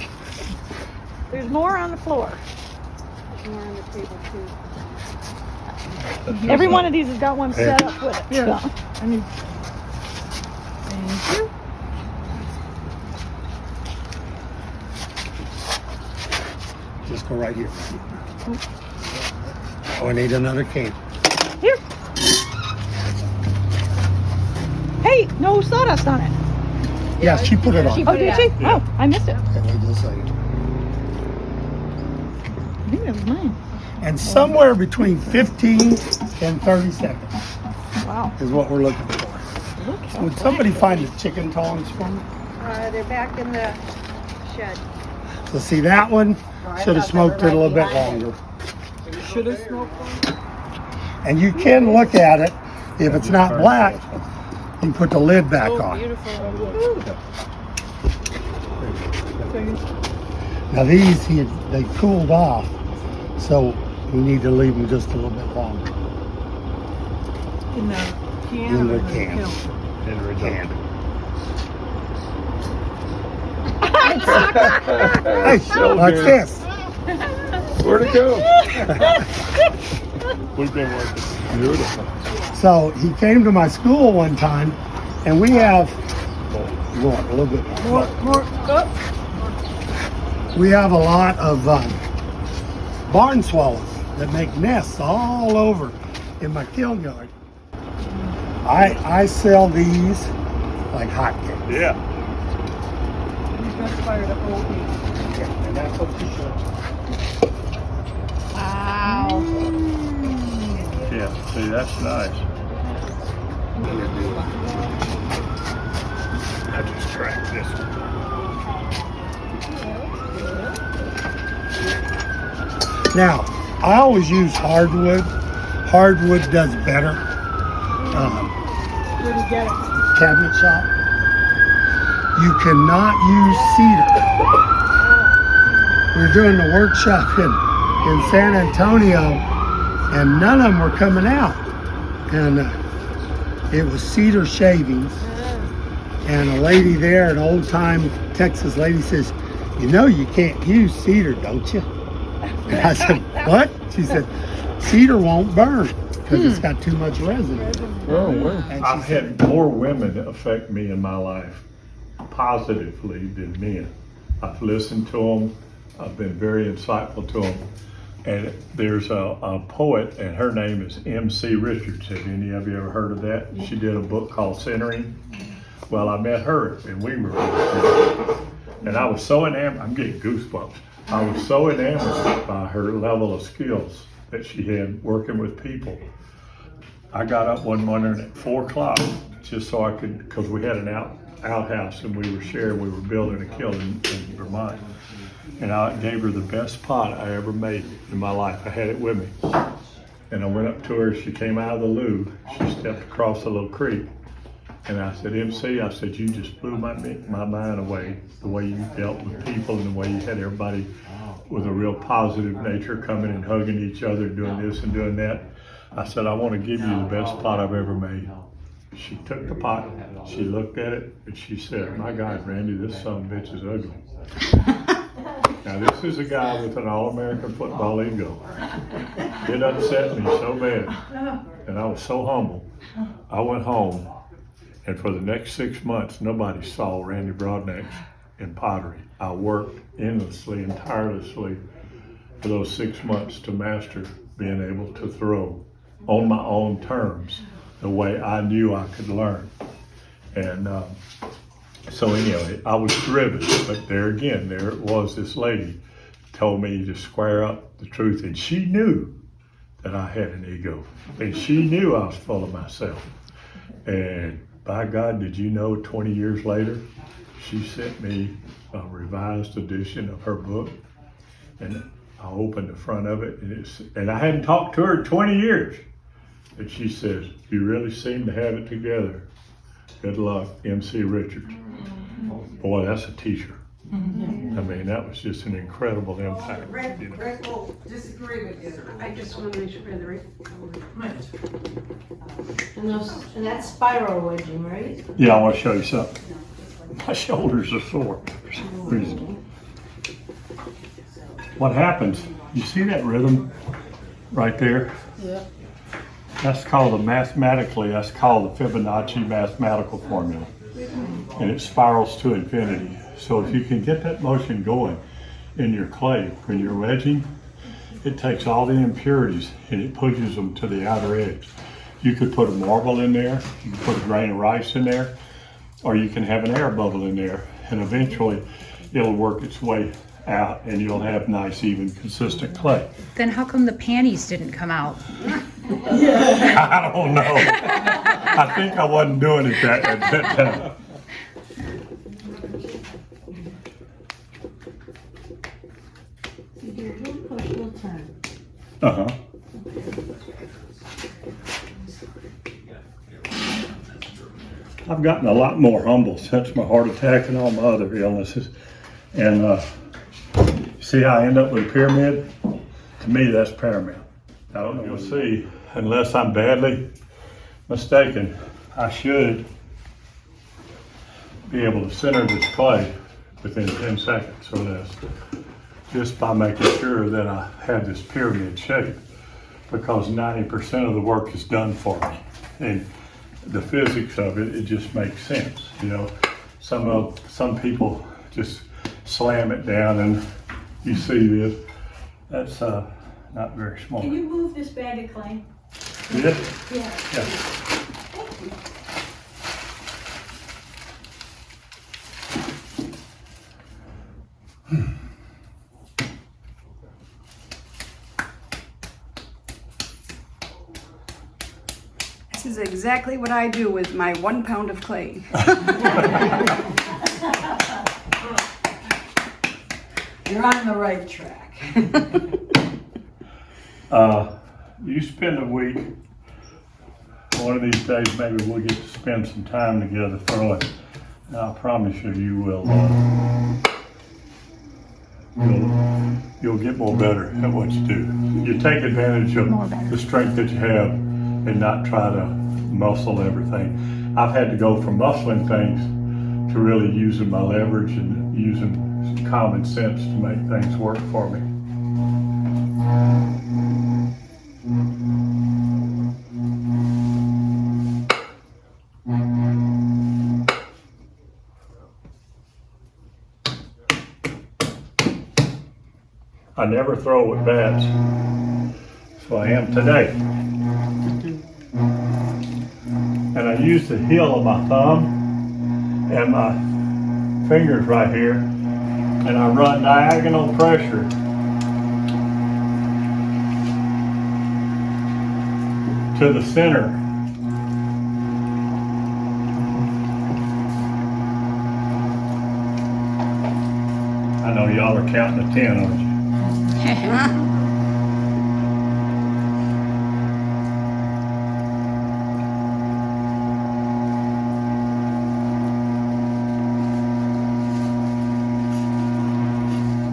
There's more on the floor. More on the table too. Every one of these has got one set up with it. Yeah. So, I mean, thank you. Just go right here. Oh, I need another can. Here. Hey, no sawdust on it. Yeah, she put it on. She Oh, put it did on. she? Oh, I missed it. Okay, wait just a second. I think that was mine. And somewhere between 15 and 30 seconds Wow. is what we're looking for. Would somebody find the chicken tongs for me? They're back in the shed. So see that one? Should have smoked it a little bit longer. Should have smoked one. And you can look at it. If it's not black, you can put the lid back Oh, on. beautiful. Now these, they cooled off, so we need to leave them just a little bit longer. In the can. In the or can. kiln? In the Can. Hey, Hey, so watch good. this. Where'd it go? We've been working. Beautiful. So he came to my school one time, and we have more, a little bit more. More. We have a lot of barn swallows that make nests all over in my kiln yard. I sell these like hotcakes. Yeah. He's got fired up old heat. Yeah, and that's what you should. Wow. Yeah. See, that's nice. I just tracked this one. Now, I always use hardwood. Hardwood does better. Where'd you get it? Cabinet shop. You cannot use cedar. We were doing the workshop in San Antonio, and none of them were coming out. And it was cedar shavings. And a lady there, an old time Texas lady, says, "You know you can't use cedar, don't you?" And I said, "What?" She said, "Cedar won't burn because it's got too much resin." Oh, wow. And I've she said, had more women affect me in my life positively than men. I've listened to them. I've been very insightful to them. And there's a poet, and her name is M.C. Richards. Have any of you ever heard of that? She did a book called Centering. Well, I met her, and we were, and I was so enamored. I'm getting goosebumps. I was so enamored by her level of skills that she had working with people. I got up one morning at 4 o'clock just so I could, because we had an outhouse and we were sharing, we were building a kiln in Vermont. And I gave her the best pot I ever made in my life. I had it with me. And I went up to her, she came out of the loo, she stepped across a little creek. And I said, MC, I said, you just blew my mind away, the way you dealt with people and the way you had everybody with a real positive nature coming and hugging each other, doing this and doing that. I said, I want to give you the best pot I've ever made. She took the pot, she looked at it, and she said, my God, Randy, this son of a bitch is ugly. Now, this is a guy with an All-American football ego. It upset me so bad, and I was so humble. I went home, and for the next 6 months, nobody saw Randy Brodnax in pottery. I worked endlessly and tirelessly for those 6 months to master being able to throw on my own terms the way I knew I could learn. And so anyway, I was driven, but there again, there it was, this lady told me to square up the truth, and she knew that I had an ego, and she knew I was full of myself. And by God, did you know 20 years later, she sent me a revised edition of her book, and I opened the front of it, and I hadn't talked to her in 20 years. And she says, "You really seem to have it together. Good luck, MC Richards." Boy, that's a t-shirt. I mean, that was just an incredible impact. You know. Rick will disagree with you. I just want to make sure the right. And that's spiral wedging, right? Yeah, I want to show you something. My shoulders are sore for some reason. What happens, you see that rhythm right there? Yeah. That's called that's called the Fibonacci mathematical formula. And it spirals to infinity. So if you can get that motion going in your clay when you're wedging, it takes all the impurities and it pushes them to the outer edge. You could put a marble in there, you can put a grain of rice in there, or you can have an air bubble in there, and eventually it'll work its way out and you'll have nice, even, consistent clay. Then how come the panties didn't come out? I don't know. I think I wasn't doing it at that time. Uh-huh. I've gotten a lot more humble since my heart attack and all my other illnesses. And see how I end up with a pyramid? To me, that's paramount. I don't know. You'll see, unless I'm badly mistaken, I should be able to center this clay within 10 seconds or less, just by making sure that I have this pyramid shape, because 90% of the work is done for me. And the physics of it, it just makes sense. You know, some people just slam it down, and you see this. That's not very smart. Can you move this bag of clay? Yeah? Yeah. Yeah. This is exactly what I do with my 1 pound of clay. You're on the right track. You spend a week, one of these days maybe we'll get to spend some time together throwing. And I promise you, you will you'll get more better at what you do. You take advantage of the strength that you have and not try to muscle everything. I've had to go from muscling things to really using my leverage and using some common sense to make things work for me. I never throw with bats, so I am today. And I use the heel of my thumb and my fingers right here, and I run diagonal pressure to the center. I know y'all are counting to 10, aren't you?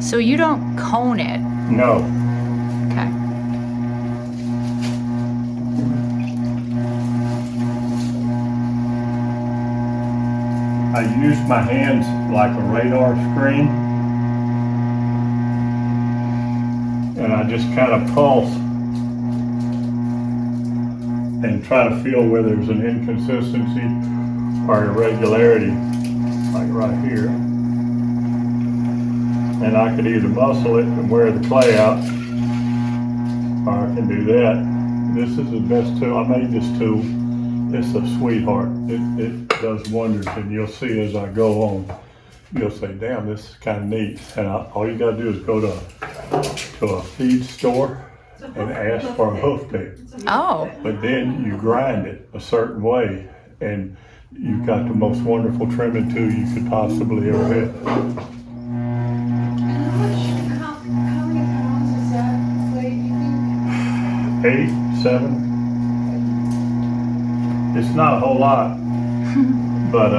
So you don't cone it. No. Okay. I use my hands like a radar screen. just kind of pulse and try to feel where there's an inconsistency or irregularity, like right here. And I could either muscle it and wear the clay out, or I can do that. This is the best tool. I made this tool. It's a sweetheart. It does wonders, and you'll see as I go on, you'll say, damn, this is kind of neat. And all you gotta do is go to a feed store and ask for a hoof pick. Oh. But then you grind it a certain way, and you've got the most wonderful trimming tool you could possibly ever have. How many pounds is that clay, do you think? 8, 7. It's not a whole lot, but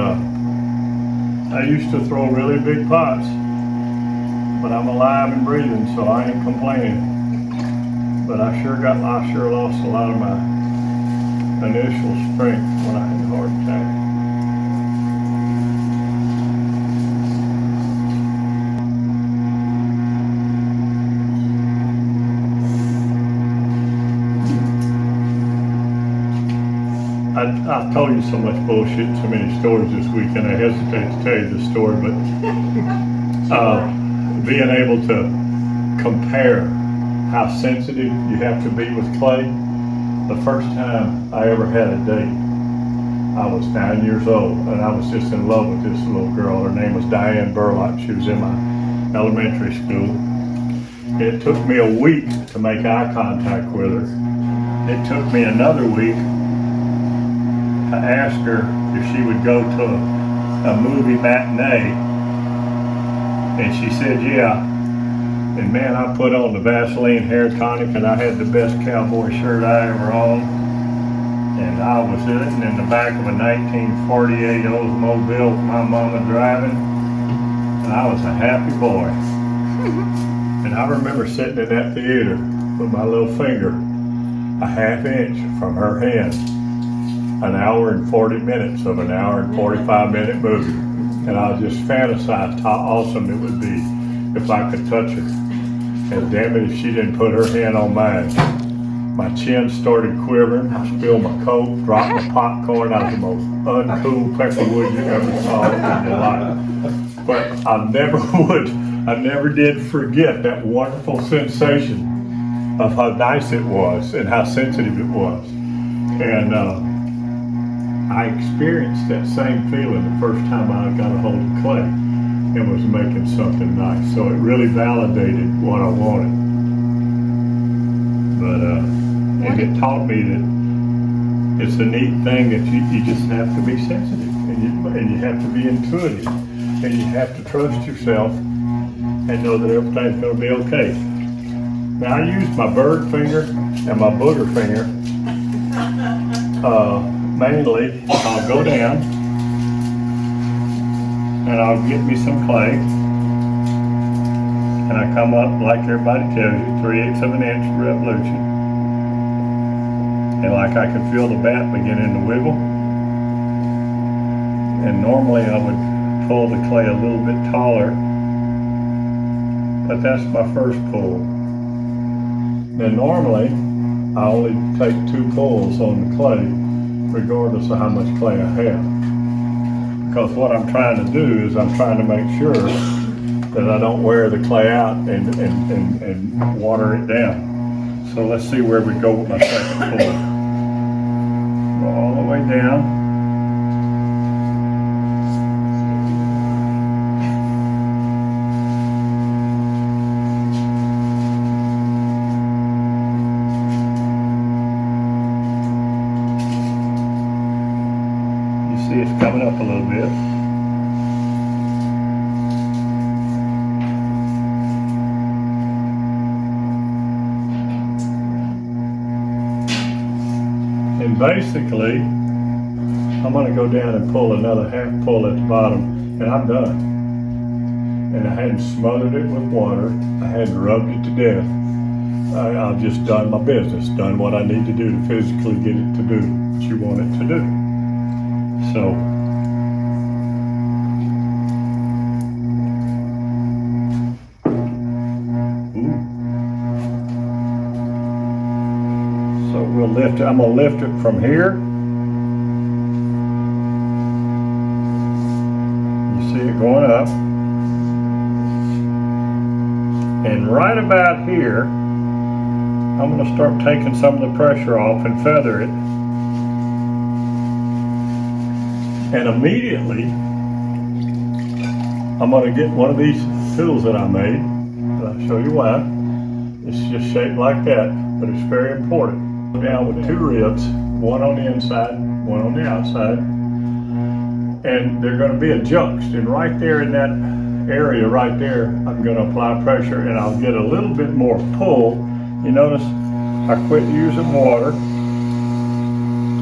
I used to throw really big pots, but I'm alive and breathing, so I ain't complaining. But I sure lost a lot of my initial strength when I had a heart attack. I've told you so much bullshit, so many stories this week, and I hesitate to tell you the story, but being able to compare how sensitive you have to be with clay. The first time I ever had a date, I was 9 years old, and I was just in love with this little girl. Her name was Diane Burlock. She was in my elementary school. It took me a week to make eye contact with her. It took me another week to ask her if she would go to a movie matinee, and she said yeah. And man, I put on the Vaseline hair tonic, and I had the best cowboy shirt I ever owned, and I was sitting in the back of a 1948 Oldsmobile with my mama driving, and I was a happy boy. And I remember sitting in that theater with my little finger a half inch from her hand, an hour and 40 minutes of an hour and 45-minute movie. And I just fantasized how awesome it would be if I could touch her. And damn it, if she didn't put her hand on mine. My chin started quivering, I spilled my Coke, dropped my popcorn. I was the most uncool peckerwood you ever saw in your life. But I never did forget that wonderful sensation of how nice it was and how sensitive it was. And I experienced that same feeling the first time I got a hold of clay and was making something nice. So it really validated what I wanted. But and it taught me that it's a neat thing that you just have to be sensitive, and you have to be intuitive, and you have to trust yourself and know that everything's going to be okay. Now I use my bird finger and my booger finger. Mainly, I'll go down and I'll get me some clay, and I come up like everybody tells you, 3/8 of an inch revolution, and like I can feel the bat beginning to wiggle. And normally I would pull the clay a little bit taller, but that's my first pull. Then normally I only take 2 pulls on the clay, regardless of how much clay I have. Because what I'm trying to do is I'm trying to make sure that I don't wear the clay out and water it down. So let's see where we go with my second pull. Go all the way down. See, it's coming up a little bit. And basically, I'm going to go down and pull another half pull at the bottom, and I'm done. And I hadn't smothered it with water. I hadn't rubbed it to death. I've just done my business, done what I need to do to physically get it to do what you want it to do. So, ooh, So we'll lift it. I'm gonna lift it from here. You see it going up. And right about here, I'm gonna start taking some of the pressure off and feather it. And immediately, I'm gonna get one of these tools that I made, and I'll show you why. It's just shaped like that, but it's very important. Go down with 2 ribs, one on the inside, one on the outside, and they're gonna be adjusted. And right there in that area right there, I'm gonna apply pressure and I'll get a little bit more pull. You notice I quit using water.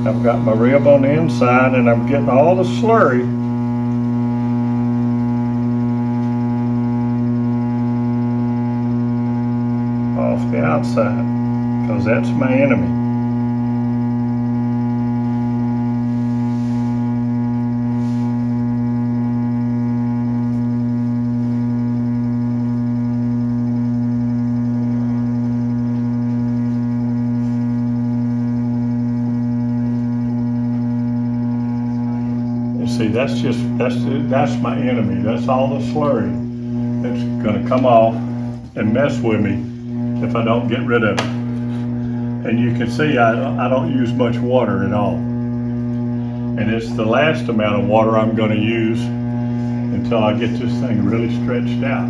I've got my rib on the inside and I'm getting all the slurry off the outside, because that's my enemy. See, that's my enemy. That's all the slurry that's gonna come off and mess with me if I don't get rid of it. And you can see I don't use much water at all. And it's the last amount of water I'm gonna use until I get this thing really stretched out.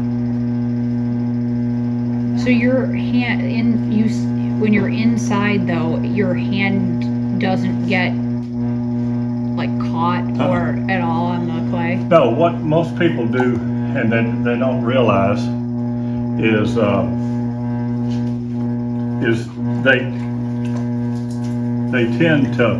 So your hand when you're inside though, your hand doesn't get like caught or at all on the clay? No, what most people do and they don't realize is they tend to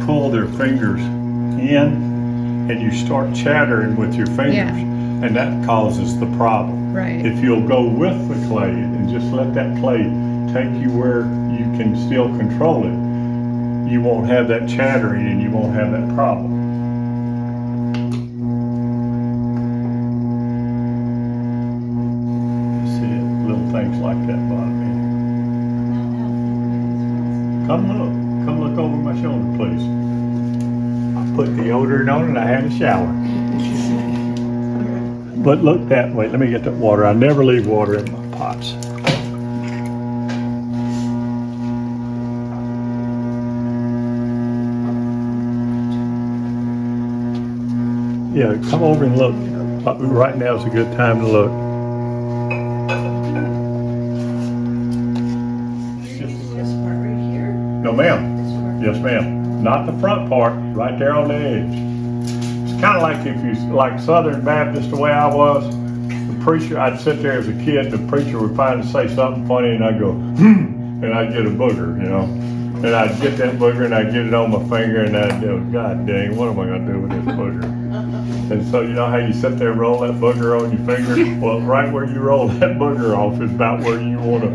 pull their fingers in and you start chattering with your fingers, and that causes the problem. Right. If you'll go with the clay and just let that clay take you where you can still control it, you won't have that chattering and you won't have that problem. See it, little things like that bother me. Come look over my shoulder, please. I put deodorant on and I had a shower. But look that way, let me get that water. I never leave water in my pots. Yeah, come over and look. Right now is a good time to look. This part right here? No, ma'am. Yes, ma'am. Not the front part, right there on the edge. It's kind of like if you, like Southern Baptist, the way I was, the preacher, I'd sit there as a kid, the preacher would finally say something funny and I'd go, and I'd get a booger, you know. And I'd get that booger and I'd get it on my finger and I'd go, God dang, what am I gonna do with this booger? And so you know how you sit there and roll that booger on your finger? Well, right where you roll that booger off is about where you wanna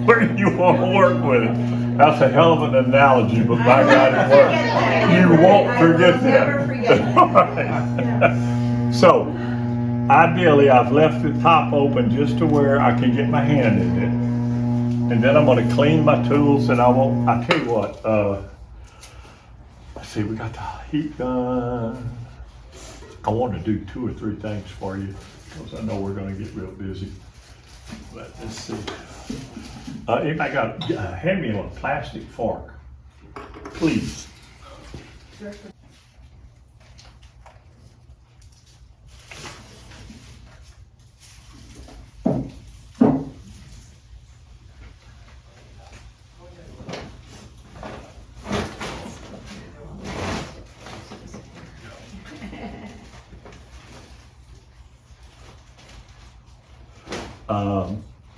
work with it. That's a hell of an analogy, but by God it works. You won't forget that. Right. So, ideally I've left the top open just to where I can get my hand in it. And then I'm gonna clean my tools and I tell you what, let's see, we got the heat gun. I want to do 2 or 3 things for you because I know we're gonna get real busy. But let's see. Anybody got, hand me a plastic fork, please.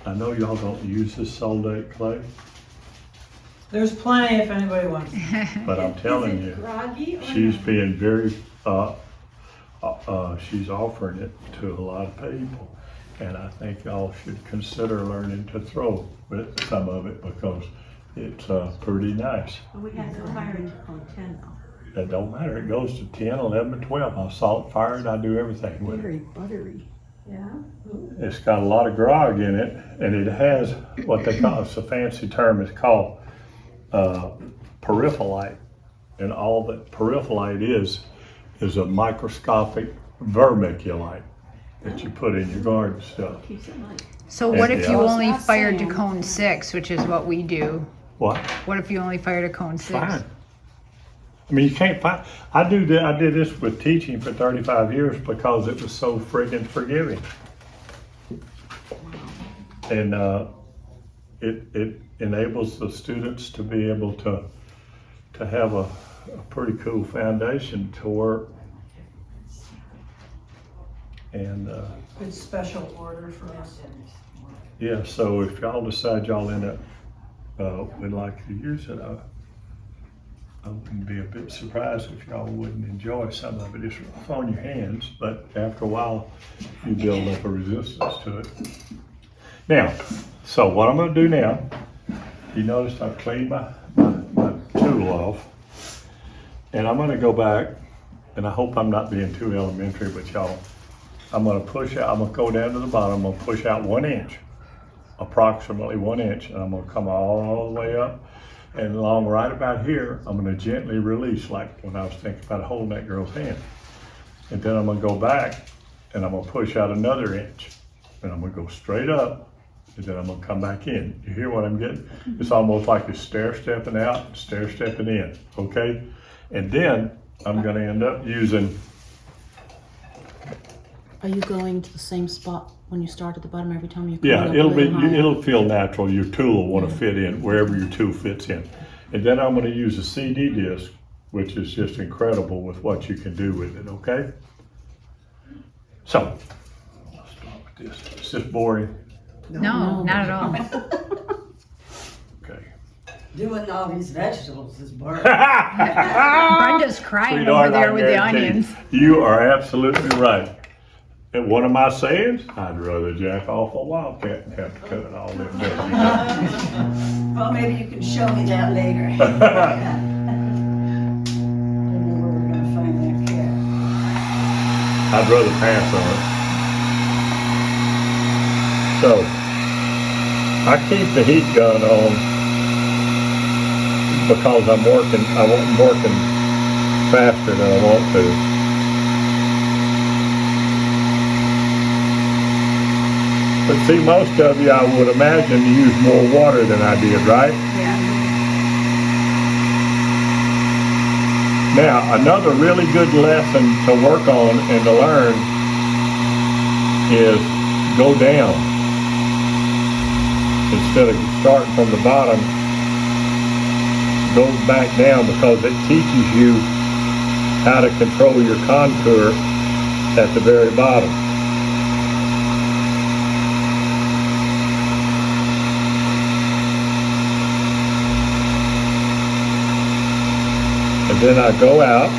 I know y'all don't use this soldate clay, There's plenty if anybody wants. but I'm telling you, she's being very, she's offering it to a lot of people. And I think y'all should consider learning to throw with some of it because it's pretty nice. Well, we got to fire it on 10 though. That don't matter, it goes to 10, 11, or 12. I salt fire it, I do everything with it. Very buttery. Yeah? It's got a lot of grog in it, and it has what they call, it's a fancy term, it's called peripherolite, and all that peripherolite is a microscopic vermiculite that you put in your garden stuff. So what if you Yeah. only fired to cone 6, which is what we do? What? What if you only fired to cone 6? Fine. I mean, you can't find. I did this with teaching for 35 years because it was so friggin' forgiving, and it enables the students to be able to have a pretty cool foundation to work. And Good special order for us. yeah, so if y'all decide y'all end up would like to use it, I wouldn't be a bit surprised if y'all wouldn't enjoy some of it. It's rough on your hands, but after a while, you build up a resistance to it. Now, so what I'm gonna do now, you notice I've cleaned my tool off, and I'm gonna go back, and I hope I'm not being too elementary, but y'all, I'm gonna push out, I'm gonna go down to the bottom, I'm gonna push out 1 inch, approximately 1 inch, and I'm gonna come all the way up, and along right about here, I'm gonna gently release, like when I was thinking about holding that girl's hand. And then I'm gonna go back, and I'm gonna push out another inch, and I'm gonna go straight up, and then I'm gonna come back in. You hear what I'm getting? It's almost like you're stair-stepping out, stair-stepping in, okay? And then I'm gonna end up using, Are you going to the same spot when you start at the bottom every time you come yeah, up a it'll little higher? it'll feel natural. Your tool will want to fit in wherever your tool fits in. And then I'm gonna use a CD disc, which is just incredible with what you can do with it, okay? So, let's start with this. Is this boring? No, not at all. Okay. Doing all these vegetables is boring. Brenda's crying Sweetheart, over there I with the guarantee onions. You are absolutely right. And one of my sayings, I'd rather jack off a wildcat and have to cut it all in there. Well, maybe you can show me that later. I don't know where we're gonna find that cat. I'd rather pass on it. So, I keep the heat gun on because I'm working faster than I want to. But see, most of you, I would imagine, use more water than I did, right? Yeah. Now, another really good lesson to work on and to learn is go down. Instead of starting from the bottom, go back down, because it teaches you how to control your contour at the very bottom. And then I go out,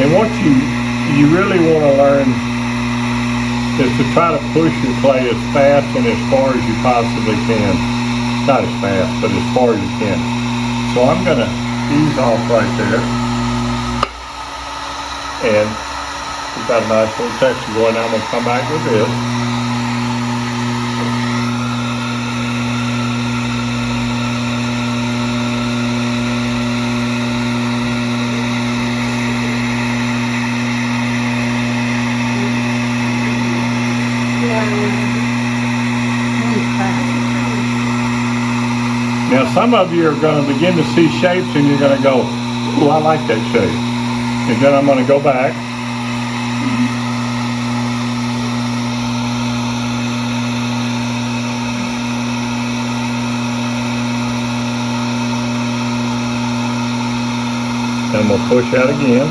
and what you really want to learn is to try to push your clay as fast and as far as you possibly can. Not as fast, but as far as you can. So I'm going to ease off right there, and we've got a nice little texture going. I'm going to come back with this. Now, some of you are going to begin to see shapes and you're going to go, ooh, I like that shape. And then I'm going to go back. And I'm going to push out again.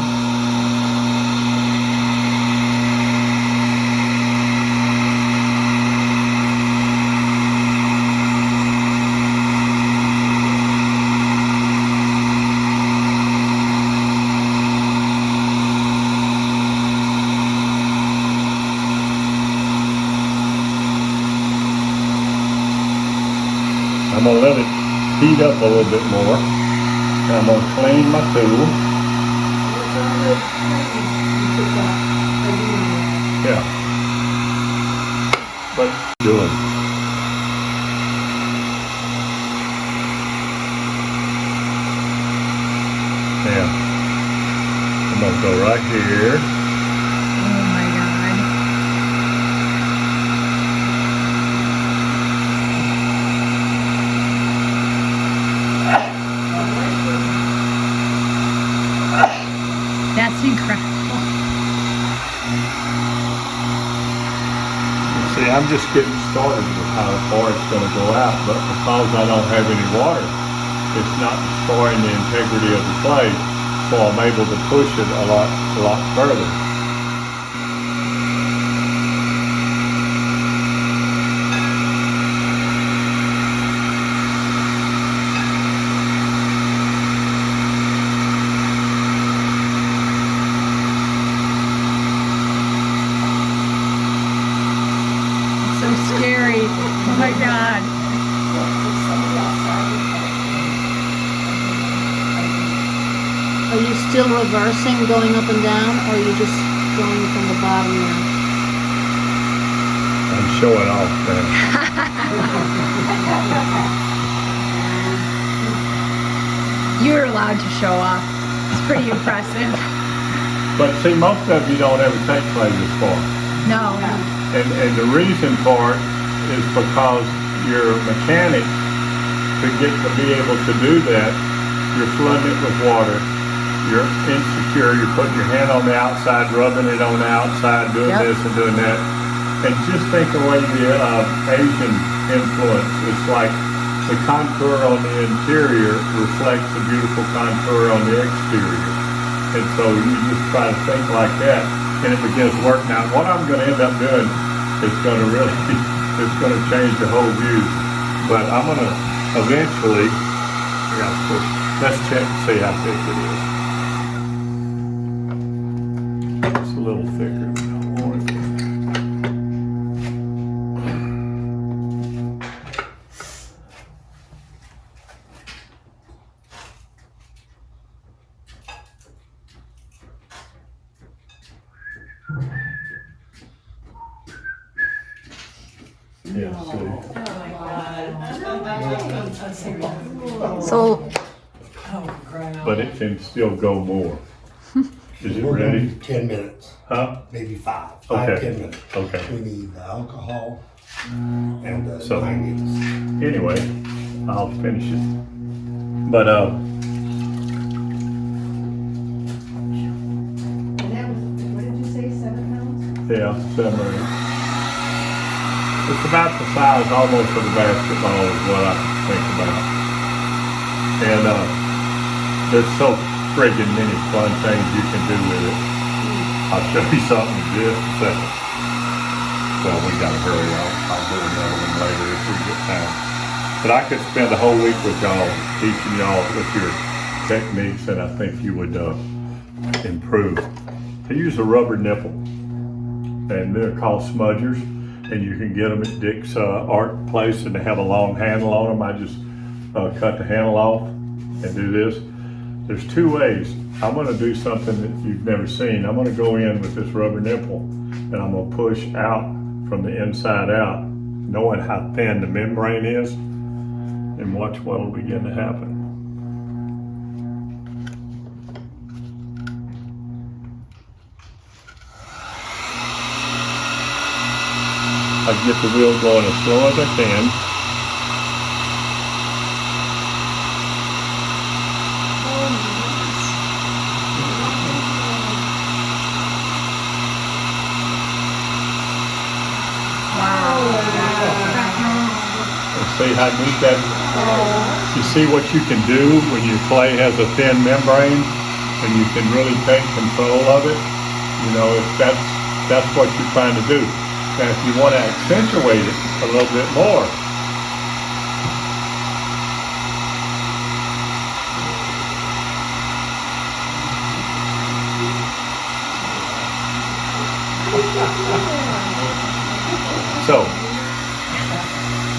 I'm going to let it heat up a little bit more. And I'm going to clean my tool. Yeah. but doing. Now, I'm gonna go right here. Oh my God. That's incredible. See, I'm just getting started with how far it's going to go out, but because I don't have any water, it's not destroying the integrity of the clay, so I'm able to push it a lot further. So scary. Oh my God. Are you still reversing, going up and down, or are you just going from the bottom now? I'm showing off, man. You're allowed to show off. It's pretty impressive. But see, most of you don't ever take clay this far. No. And the reason for it is because your mechanic, to be able to do that, you're flooding it with water. You're insecure, you're putting your hand on the outside, rubbing it on the outside, doing this and doing that. And just think the way the Asian influence, it's like the contour on the interior reflects the beautiful contour on the exterior. And so you just try to think like that, and it begins to work. Now, what I'm going to end up doing is going to really, it's going to change the whole view. But I'm going to eventually, let's check and see how thick it is. It's a little thicker than I wanted it. Yeah, So, but it can still go more. Is it ready? 10 minutes, Huh? maybe 5, Okay. 10 minutes. Okay. We need the alcohol and the So- 90s. Anyway, I'll finish it. But And that was, what did you say, 7 pounds? yeah, 7 or 8. It's about the size almost of a basketball is what I think about. And there's so friggin' many fun things you can do with it. I'll show you something in just a second. Well, we gotta hurry on. I'll do another one later if we get time. But I could spend a whole week with y'all, teaching y'all with your techniques, and I think you would improve. I use a rubber nipple, and they're called smudgers, and you can get them at Dick's art place, and they have a long handle on them. I just cut the handle off and do this. There's 2 ways. I'm gonna do something that you've never seen. I'm gonna go in with this rubber nipple, and I'm gonna push out from the inside out, knowing how thin the membrane is, and watch what'll begin to happen. I get the wheel going as slow as I can. See how neat that, you see what you can do when your clay has a thin membrane and you can really take control of it. You know, if that's what you're trying to do. Now if you want to accentuate it a little bit more, so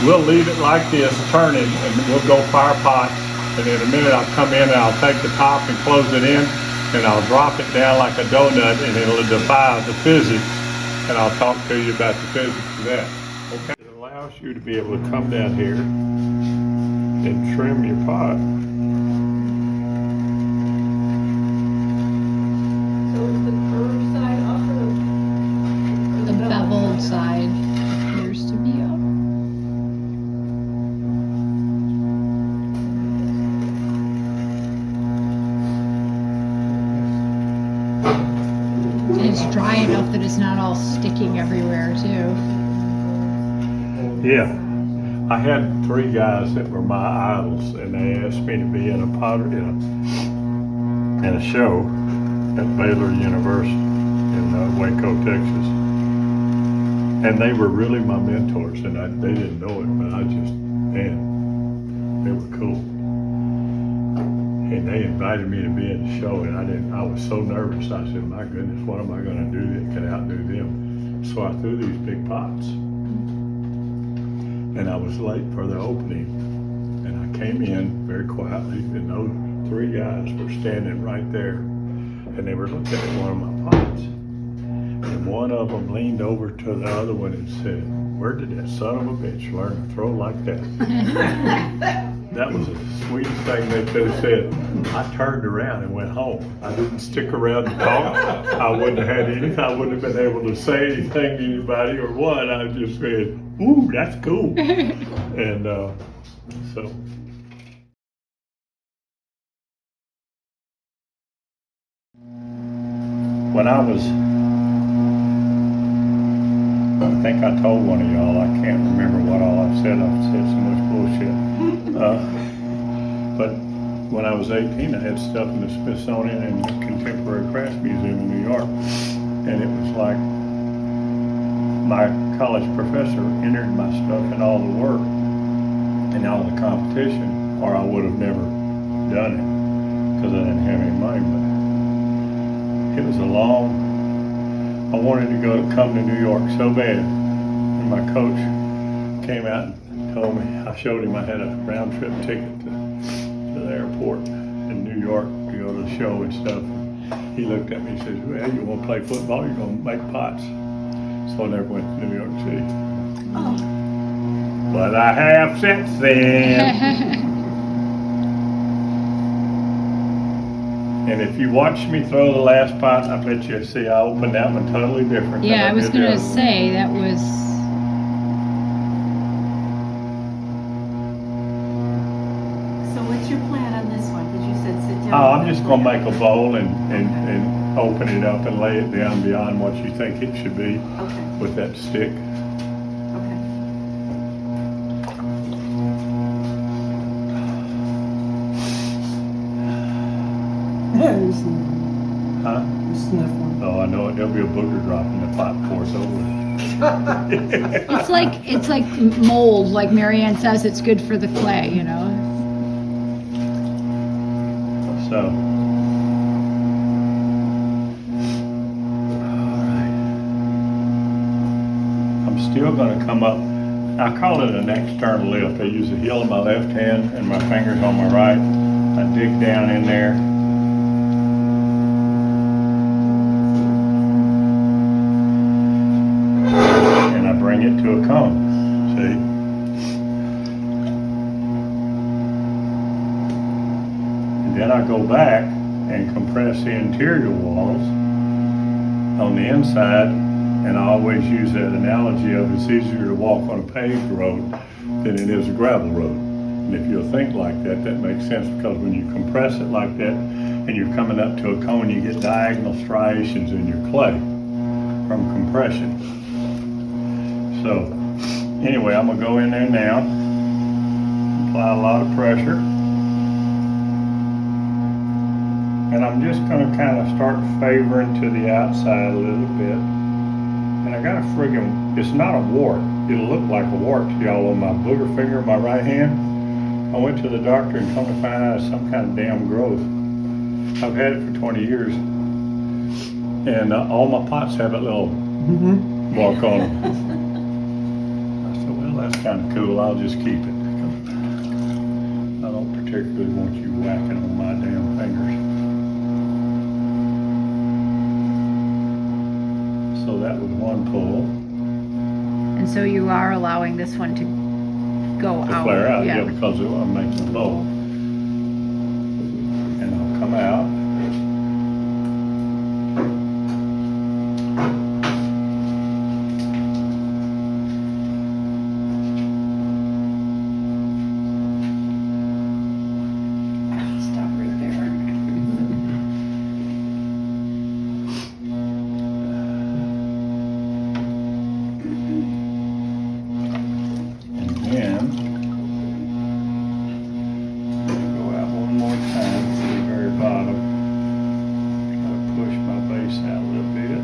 we'll leave it like this, turning, and we'll go fire pot, and in a minute I'll come in and I'll take the top and close it in, and I'll drop it down like a donut, and it'll defy the physics, and I'll talk to you about the physics of that. Okay. It allows you to be able to come down here and trim your pot. So is the curved side up or The beveled side appears to be up. And it's dry enough that it's not all sticking everywhere too. Yeah. I had 3 guys that were my idols, and they asked me to be in a show at Baylor University in Waco, Texas. And they were really my mentors, and they didn't know it, but man, they were cool. And they invited me to be in the show, and I was so nervous. I said, my goodness, what am I going to do that can outdo them? So I threw these big pots. And I was late for the opening. And I came in very quietly, and those 3 guys were standing right there. And they were looking at one of my pots. And one of them leaned over to the other one and said, where did that son of a bitch learn to throw like that? That was the sweetest thing they could have said. I turned around and went home. I didn't stick around to talk. I wouldn't have had anything. I wouldn't have been able to say anything to anybody or what. I just said, ooh, that's cool. And so. When I think I told one of y'all, I can't remember what all I've said so much bullshit. But when I was 18, I had stuff in the Smithsonian and the Contemporary Crafts Museum in New York. And it was like my college professor entered my stuff in all the work and all the competition, or I would have never done it because I didn't have any money. But it was I wanted to come to New York so bad. And my coach came out and told me, I showed him I had a round trip ticket to the airport in New York to go to the show and stuff. And he looked at me and said, well, you want to play football? You're going to make pots. So I never went to New York City. Oh. But I have since then. And if you watch me throw the last pot, I bet you see I opened that one totally different. Yeah, I was going to say that was. So what's your plan on this one? Because you said sit down. Oh, I'm just going to make a bowl and open it up and lay it down beyond what you think it should be. Okay. With that stick. Okay. Huh? Oh, I know it. There'll be a booger drop in the pot before it's over. It's like mold, like Marianne says, it's good for the clay, you know. So, all right. I'm still going to come up. I call it an external lift. I use the heel of my left hand and my fingers on my right. I dig down in there. Bring it to a cone, see? And then I go back and compress the interior walls on the inside, and I always use that analogy of it's easier to walk on a paved road than it is a gravel road. And if you'll think like that, that makes sense, because when you compress it like that and you're coming up to a cone, you get diagonal striations in your clay from compression. So, anyway, I'm going to go in there now, apply a lot of pressure, and I'm just going to kind of start favoring to the outside a little bit. And I got a friggin', it's not a wart, it'll look like a wart to y'all on my booger finger, my right hand. I went to the doctor and come to find out it's some kind of damn growth. I've had it for 20 years, and all my pots have a little mark on them. That's kind of cool. I'll just keep it. I don't particularly want you whacking on my damn fingers. So that was one pull. And so you are allowing this one to go To out. flare out, yeah, because I'm making a bowl. And I'll come out. Stop right there. And then go out one more time to the very bottom. Try to push my base out a little bit.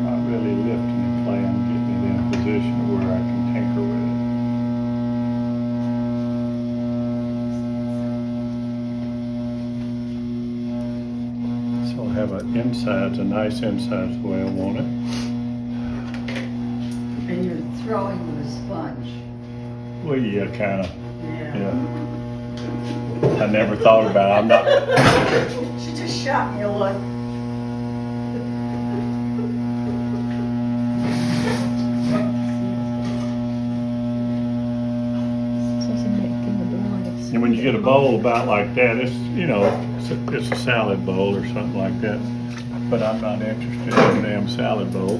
Not really lifting the clay, I'm getting it in a position where I can tinker with it. So I'll have an inside's a nice inside's the way I want it. And you're throwing with a sponge. Well, yeah, kind of. Yeah. Yeah. I never thought about it. I'm not. She just shot me a look. And when you get a bowl about like that, it's, you know, it's a salad bowl or something like that. But I'm not interested in a damn salad bowl.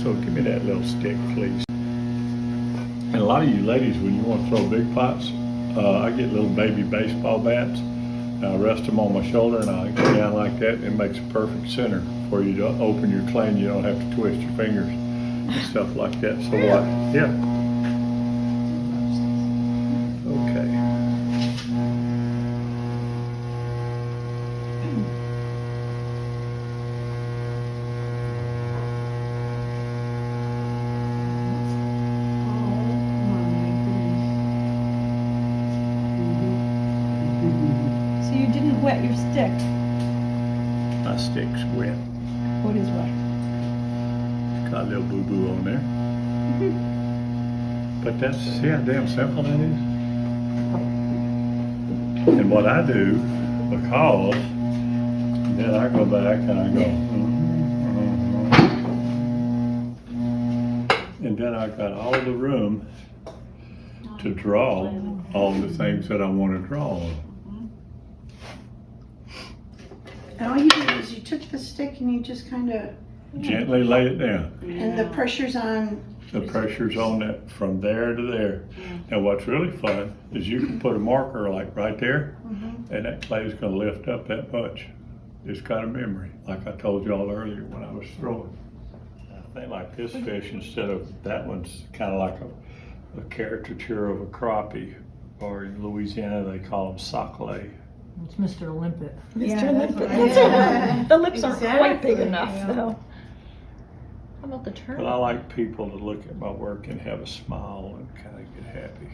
So give me that little stick, please. And a lot of you ladies, when you want to throw big pots, I get little baby baseball bats. And I rest them on my shoulder and I go down like that. It makes a perfect center for you to open your clay and you don't have to twist your fingers and stuff like that. So what? Yeah. Okay. So you didn't wet your stick. My stick's wet. What is wet? Got a little boo-boo on there. But that's, see how damn simple that is? And what I do, because then I go back and I go, and then I got all the room to draw all the things that I want to draw on. And all you did is you took the stick and you just kind of, Gently lay it down. and the pressure's on. The pressure's on that from there to there. And what's really fun is you can put a marker like right there, and that clay's gonna lift up that much. It's got a memory, like I told y'all earlier when I was throwing. I think like this fish, instead of, that one's kind of like a caricature of a crappie, or in Louisiana they call them sac-a-lait. It's Mr. Limpet. Yeah, Limpet. yeah. The lips aren't quite big Exactly, enough, yeah. though. How about the turn? But I like people to look at my work and have a smile and kind of get happy.